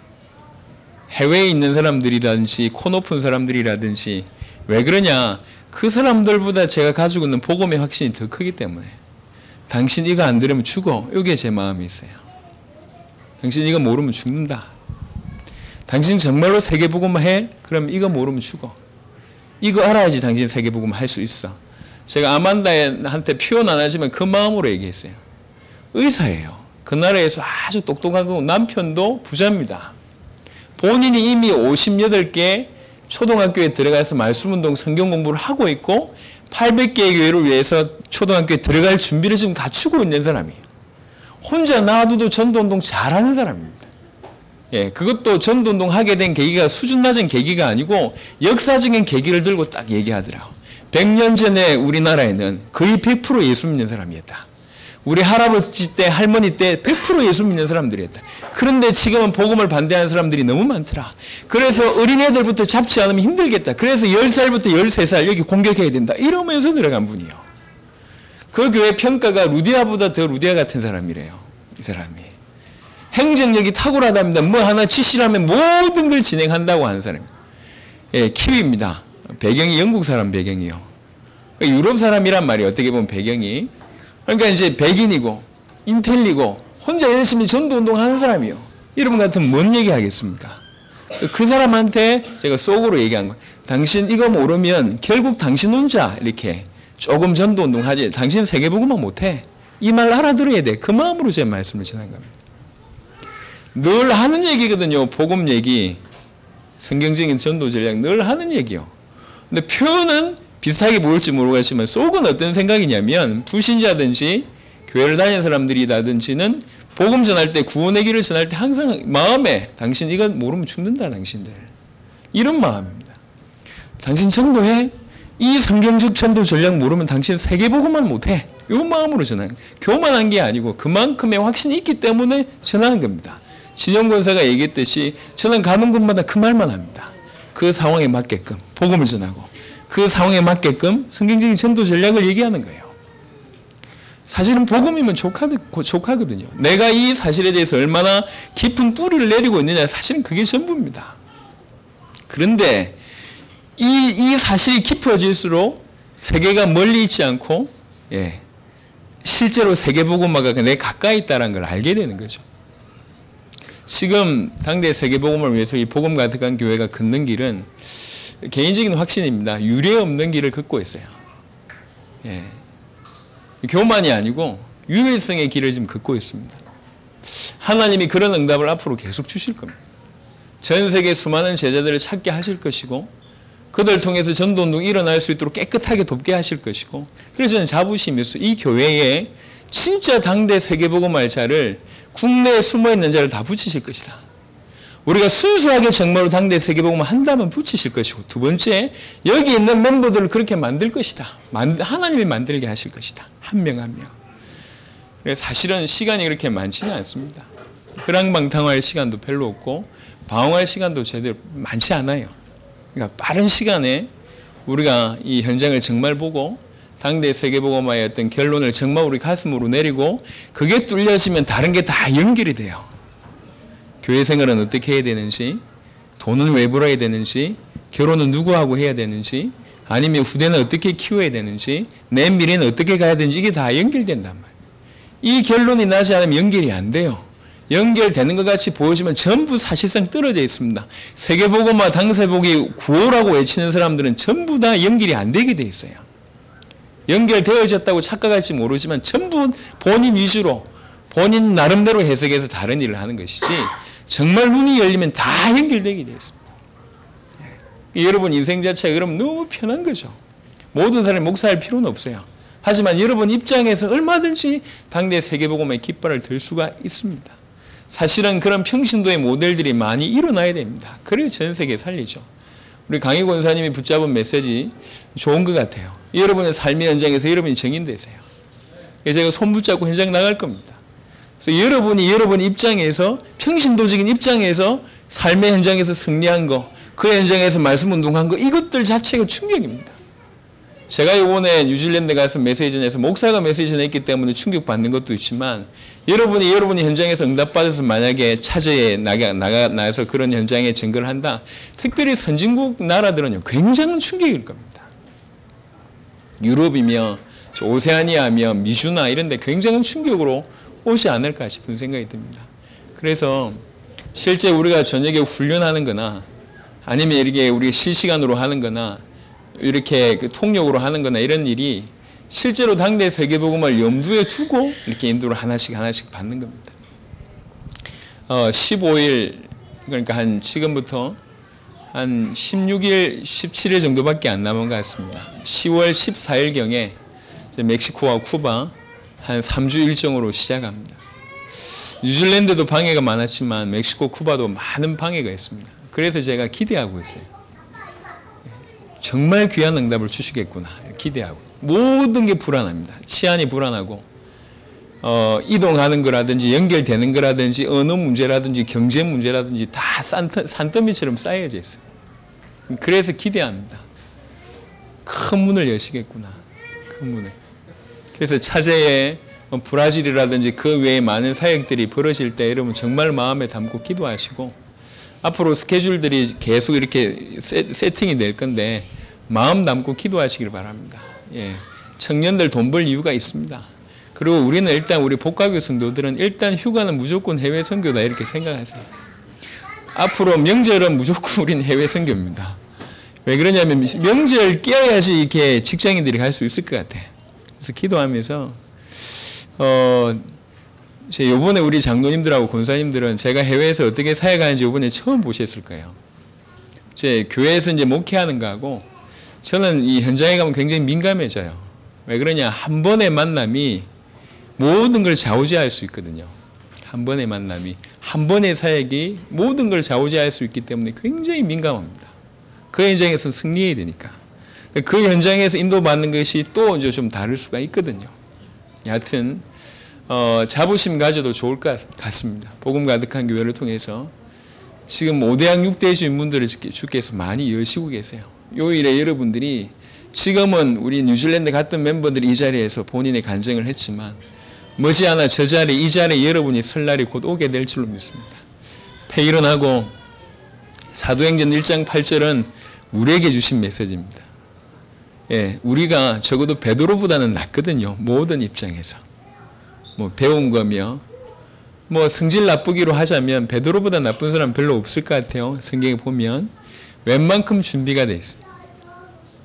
해외에 있는 사람들이라든지 코 높은 사람들이라든지 왜 그러냐? 그 사람들보다 제가 가지고 있는 복음의 확신이 더 크기 때문에 당신 이거 안 들으면 죽어. 이게 제 마음이 있어요. 당신 이거 모르면 죽는다. 당신 정말로 세계복음을 해? 그럼 이거 모르면 죽어. 이거 알아야지 당신 세계복음을 할 수 있어. 제가 아만다한테 표현 안 하지만 그 마음으로 얘기했어요. 의사예요. 그 나라에서 아주 똑똑하고 남편도 부자입니다. 본인이 이미 58개 초등학교에 들어가서 말씀운동 성경 공부를 하고 있고 800개의 교회를 위해서 초등학교에 들어갈 준비를 지금 갖추고 있는 사람이에요. 혼자 놔두도 전도운동 잘하는 사람입니다. 예, 그것도 전도운동 하게 된 계기가 수준 낮은 계기가 아니고 역사적인 계기를 들고 딱 얘기하더라고. 100년 전에 우리나라에는 거의 100% 예수 믿는 사람이었다. 우리 할아버지 때 할머니 때 100% 예수 믿는 사람들이었다. 그런데 지금은 복음을 반대하는 사람들이 너무 많더라. 그래서 어린애들부터 잡지 않으면 힘들겠다. 그래서 10살부터 13살 여기 공격해야 된다. 이러면서 들어간 분이요. 그 교회 평가가 루디아보다 더 루디아 같은 사람이래요. 이 사람이. 행정력이 탁월하답니다. 뭐 하나 지시라면 모든 걸 진행한다고 하는 사람. 예, 키위입니다. 배경이 영국 사람 배경이요. 유럽 사람이란 말이에요. 어떻게 보면 배경이. 그러니까 이제 백인이고 인텔리고 혼자 열심히 전도운동 하는 사람이요. 이런 분 같으면 뭔 얘기 하겠습니까? 그 사람한테 제가 속으로 얘기한 거예요. 당신 이거 모르면 결국 당신 혼자 이렇게 조금 전도운동 하지. 당신 세계복음만 못해. 이 말 알아들어야 돼. 그 마음으로 제 말씀을 전한 겁니다. 늘 하는 얘기거든요. 복음 얘기. 성경적인 전도 전략 늘 하는 얘기요. 근데 표현은 비슷하게 보일지 모르겠지만 속은 어떤 생각이냐면 불신자든지 교회를 다니는 사람들이라든지는 복음 전할 때 구원의 길을 전할 때 항상 마음에 당신 이거 모르면 죽는다 당신들. 이런 마음입니다. 당신 전도해? 이 성경적 전도 전략 모르면 당신 세계복음만 못해. 이 마음으로 전하는 교만한 게 아니고 그만큼의 확신이 있기 때문에 전하는 겁니다. 진영 권사가 얘기했듯이 저는 가는 곳마다 그 말만 합니다. 그 상황에 맞게끔 복음을 전하고 그 상황에 맞게끔 성경적인 전도 전략을 얘기하는 거예요. 사실은 복음이면 족하거든요. 내가 이 사실에 대해서 얼마나 깊은 뿌리를 내리고 있느냐 사실은 그게 전부입니다. 그런데 이 사실이 깊어질수록 세계가 멀리 있지 않고 실제로 세계복음화가 내 가까이 있다는 걸 알게 되는 거죠. 지금 당대 세계복음을 위해서 이 복음 가득한 교회가 걷는 길은 개인적인 확신입니다. 유례 없는 길을 걷고 있어요. 교만이 아니고 유일성의 길을 지금 걷고 있습니다. 하나님이 그런 응답을 앞으로 계속 주실 겁니다. 전 세계 수많은 제자들을 찾게 하실 것이고 그들 통해서 전도운동이 일어날 수 있도록 깨끗하게 돕게 하실 것이고 그래서 저는 자부심이 있어요. 이 교회에 진짜 당대 세계복음할 자를 국내에 숨어있는 자를 다 붙이실 것이다. 우리가 순수하게 정말로 당대 세계복음을 한다면 붙이실 것이고 두 번째 여기 있는 멤버들을 그렇게 만들 것이다. 하나님이 만들게 하실 것이다. 한 명 한 명. 그래서 사실은 시간이 그렇게 많지는 않습니다. 흐랑방탕할 시간도 별로 없고 방황할 시간도 제대로 많지 않아요. 그러니까 빠른 시간에 우리가 이 현장을 정말 보고 당대 세계복음화의 어떤 결론을 정말 우리 가슴으로 내리고 그게 뚫려지면 다른 게 다 연결이 돼요. 교회 생활은 어떻게 해야 되는지, 돈은 왜 벌어야 되는지, 결혼은 누구하고 해야 되는지, 아니면 후대는 어떻게 키워야 되는지, 내 미래는 어떻게 가야 되는지 이게 다 연결된단 말이에요. 이 결론이 나지 않으면 연결이 안 돼요. 연결되는 것 같이 보여지면 전부 사실상 떨어져 있습니다. 세계복음화 당세복이 구호라고 외치는 사람들은 전부 다 연결이 안 되게 돼 있어요. 연결되어졌다고 착각할지 모르지만 전부 본인 위주로 본인 나름대로 해석해서 다른 일을 하는 것이지 정말 눈이 열리면 다 연결되게 돼 있습니다. 여러분 인생 자체가 그럼 너무 편한 거죠. 모든 사람이 목사할 필요는 없어요. 하지만 여러분 입장에서 얼마든지 당대 세계복음의 깃발을 들 수가 있습니다. 사실은 그런 평신도의 모델들이 많이 일어나야 됩니다. 그래야 전 세계 살리죠. 우리 강희 권사님이 붙잡은 메시지 좋은 것 같아요. 여러분의 삶의 현장에서 여러분이 증인되세요. 제가 손 붙잡고 현장 나갈 겁니다. 그래서 여러분 입장에서 평신도적인 입장에서 삶의 현장에서 승리한 거, 그 현장에서 말씀 운동한 거, 이것들 자체가 충격입니다. 제가 이번에 뉴질랜드 가서 메시지 전해서 목사가 메시지 전했기 때문에 충격받는 것도 있지만 여러분이 현장에서 응답받아서 만약에 차저에 나가서 그런 현장에 증거를 한다. 특별히 선진국 나라들은요 굉장한 충격일 겁니다. 유럽이며 오세아니아며 미주나 이런 데 굉장한 충격으로 오지 않을까 싶은 생각이 듭니다. 그래서 실제 우리가 저녁에 훈련하는 거나 아니면 이렇게 우리가 실시간으로 하는 거나 이렇게 통역으로 하는 거나 이런 일이 실제로 당대 세계복음을 염두에 두고 이렇게 인도를 하나씩 받는 겁니다. 15일 그러니까 지금부터 한 16일, 17일 정도밖에 안 남은 것 같습니다. 10월 14일경에 멕시코와 쿠바 한 3주 일정으로 시작합니다. 뉴질랜드도 방해가 많았지만 멕시코, 쿠바도 많은 방해가 있습니다. 그래서 제가 기대하고 있어요. 정말 귀한 응답을 주시겠구나 기대하고 모든 게 불안합니다. 치안이 불안하고 이동하는 거라든지 연결되는 거라든지 언어 문제라든지 경제 문제라든지 다 산더미처럼 쌓여져 있어요. 그래서 기대합니다. 큰 문을 여시겠구나. 큰 문을. 그래서 차제에 브라질이라든지 그 외에 많은 사역들이 벌어질 때 여러분 정말 마음에 담고 기도하시고 앞으로 스케줄들이 계속 이렇게 세팅이 될 건데 마음 담고 기도하시길 바랍니다. 예. 청년들 돈 벌 이유가 있습니다. 그리고 우리는 일단 우리 복가교 성도들은 일단 휴가는 무조건 해외 선교다 이렇게 생각하세요. 앞으로 명절은 무조건 우리는 해외 선교입니다. 왜 그러냐면 명절 깨어야지 이렇게 직장인들이 갈 수 있을 것 같아요. 그래서 기도하면서 요번에 우리 장로님들하고 권사님들은 제가 해외에서 어떻게 사역하는지 요번에 처음 보셨을 거예요. 제 교회에서 이제 목회하는 거하고 저는 이 현장에 가면 굉장히 민감해져요. 왜 그러냐? 한 번의 만남이 모든 걸 좌우지할 수 있거든요. 한 번의 만남이, 한 번의 사역이 모든 걸 좌우지할 수 있기 때문에 굉장히 민감합니다. 그 현장에서 승리해야 되니까. 그 현장에서 인도받는 것이 또 이제 좀 다를 수가 있거든요. 여하튼 자부심 가져도 좋을 것 같습니다. 복음 가득한 교회를 통해서 지금 5대학 6대 주인분들을 주께서 많이 여시고 계세요. 요일에 여러분들이 지금은 우리 뉴질랜드 갔던 멤버들이 이 자리에서 본인의 간증을 했지만 머지않아 저 자리, 이 자리에 여러분이 설 날이 곧 오게 될 줄로 믿습니다. 폐일어나고 사도행전 1장 8절은 우리에게 주신 메시지입니다. 예, 우리가 적어도 베드로보다는 낫거든요. 모든 입장에서. 배운 거며 성질 나쁘기로 하자면 베드로보다 나쁜 사람 별로 없을 것 같아요. 성경에 보면 웬만큼 준비가 돼 있어요.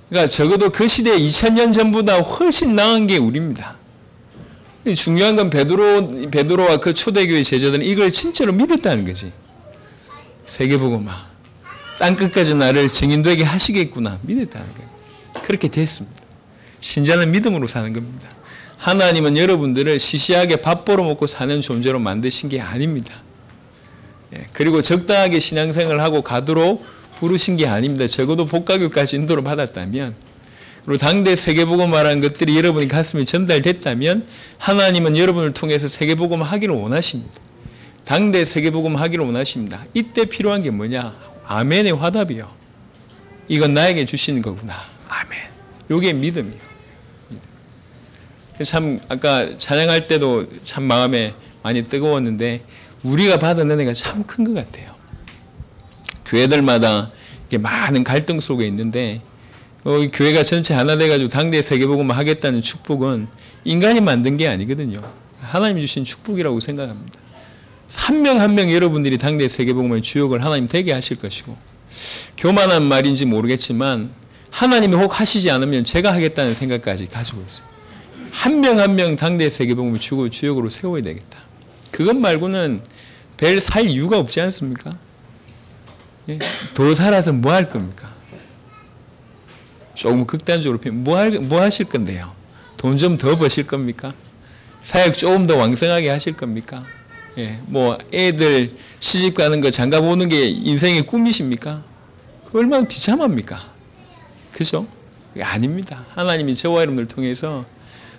그러니까 적어도 그 시대에 2000년 전보다 훨씬 나은 게 우리입니다. 중요한 건 베드로와 그 초대교회 제자들은 이걸 진짜로 믿었다는 거지. 세계복음화 땅끝까지 나를 증인되게 하시겠구나 믿었다는 거예요. 그렇게 됐습니다. 신자는 믿음으로 사는 겁니다. 하나님은 여러분들을 시시하게 밥 벌어먹고 사는 존재로 만드신 게 아닙니다. 그리고 적당하게 신앙생활을 하고 가도록 부르신 게 아닙니다. 적어도 복가교까지 인도를 받았다면 그리고 당대 세계복음화라는 것들이 여러분의 가슴에 전달됐다면 하나님은 여러분을 통해서 세계복음 하기를 원하십니다. 당대 세계복음 하기를 원하십니다. 이때 필요한 게 뭐냐? 아멘의 화답이요. 이건 나에게 주시는 거구나. 아멘. 요게 믿음이요. 참 아까 찬양할 때도 참 마음에 많이 뜨거웠는데 우리가 받은 은혜가 참 큰 것 같아요. 교회들마다 이렇게 많은 갈등 속에 있는데 교회가 전체 하나 돼가지고 당대 세계복음 하겠다는 축복은 인간이 만든 게 아니거든요. 하나님이 주신 축복이라고 생각합니다. 한 명 한 명 여러분들이 당대 세계복음의 주역을 하나님 되게 하실 것이고, 교만한 말인지 모르겠지만 하나님이 혹 하시지 않으면 제가 하겠다는 생각까지 가지고 있어요. 한 명 한 명 당대 세계복음의 주역으로 세워야 되겠다. 그것 말고는 별 살 이유가 없지 않습니까? 예? 더 살아서 뭐 할 겁니까? 조금 극단적으로 표현, 뭐 하실 건데요? 돈 좀 더 버실 겁니까? 사역 조금 더 왕성하게 하실 겁니까? 예, 뭐 애들 시집 가는 거 장가 보는 게 인생의 꿈이십니까? 그 얼마나 비참합니까? 그죠? 그게 아닙니다. 하나님이 저와 여러분들 통해서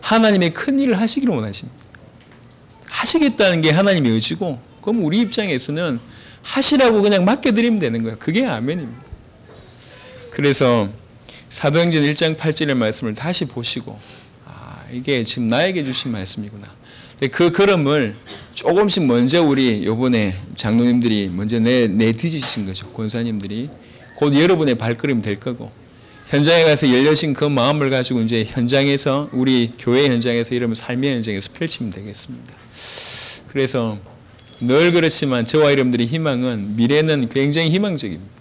하나님의 큰 일을 하시기를 원하십니다. 하시겠다는 게 하나님의 의지고, 그럼 우리 입장에서는 하시라고 그냥 맡겨드리면 되는 거예요. 그게 아멘입니다. 그래서 사도행전 1장 8절의 말씀을 다시 보시고, 이게 지금 나에게 주신 말씀이구나. 근데 그 걸음을 조금씩 먼저 우리 요번에 장로님들이 먼저 내디디신 거죠. 권사님들이. 곧 여러분의 발걸음이 될 거고, 현장에 가서 열려진 그 마음을 가지고 이제 현장에서, 우리 교회 현장에서, 이러면 삶의 현장에서 펼치면 되겠습니다. 그래서 늘 그렇지만 저와 여러분들의 희망은, 미래는 굉장히 희망적입니다.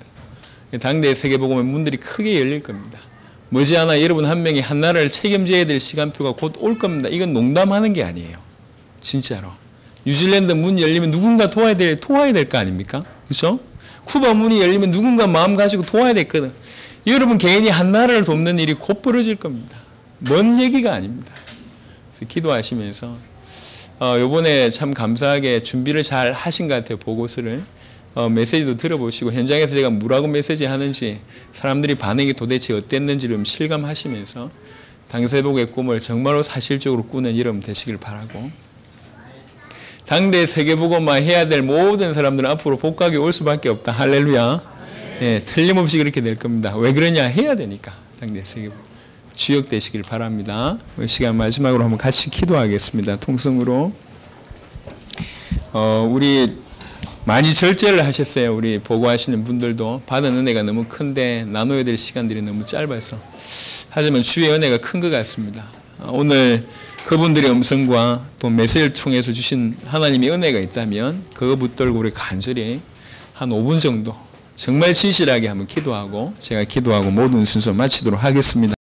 당대 세계복음의 문들이 크게 열릴 겁니다. 머지않아 여러분 한 명이 한 나라를 책임져야 될 시간표가 곧 올 겁니다. 이건 농담하는 게 아니에요. 진짜로. 뉴질랜드 문 열리면 누군가 도와야 될 거 아닙니까? 그렇죠? 쿠바 문이 열리면 누군가 마음 가지고 도와야 됐거든. 여러분 개인이 한 나라를 돕는 일이 곧 벌어질 겁니다. 먼 얘기가 아닙니다. 그래서 기도하시면서 요번에 참 감사하게 준비를 잘 하신 것 같아요. 보고서를. 메시지도 들어보시고, 현장에서 제가 뭐라고 메시지 하는지, 사람들이 반응이 도대체 어땠는지를 좀 실감하시면서 당세복의 꿈을 정말로 사실적으로 꾸는 여러분 되시길 바라고, 당대 세계복음화 해야 될 모든 사람들은 앞으로 복각이 올 수밖에 없다. 할렐루야. 예, 틀림없이 그렇게 될 겁니다. 왜 그러냐? 해야 되니까. 당대 세계복음 주역 되시길 바랍니다. 이 시간 마지막으로 한번 같이 기도하겠습니다. 통성으로. 우리 많이 절제를 하셨어요. 우리 보고하시는 분들도 받은 은혜가 너무 큰데 나눠야 될 시간들이 너무 짧아서. 하지만 주의 은혜가 큰 것 같습니다. 오늘 그분들의 음성과 또 메시지를 통해서 주신 하나님의 은혜가 있다면 그거 붙들고 우리 간절히 한 5분 정도 정말 진실하게 한번 기도하고, 제가 기도하고 모든 순서 마치도록 하겠습니다.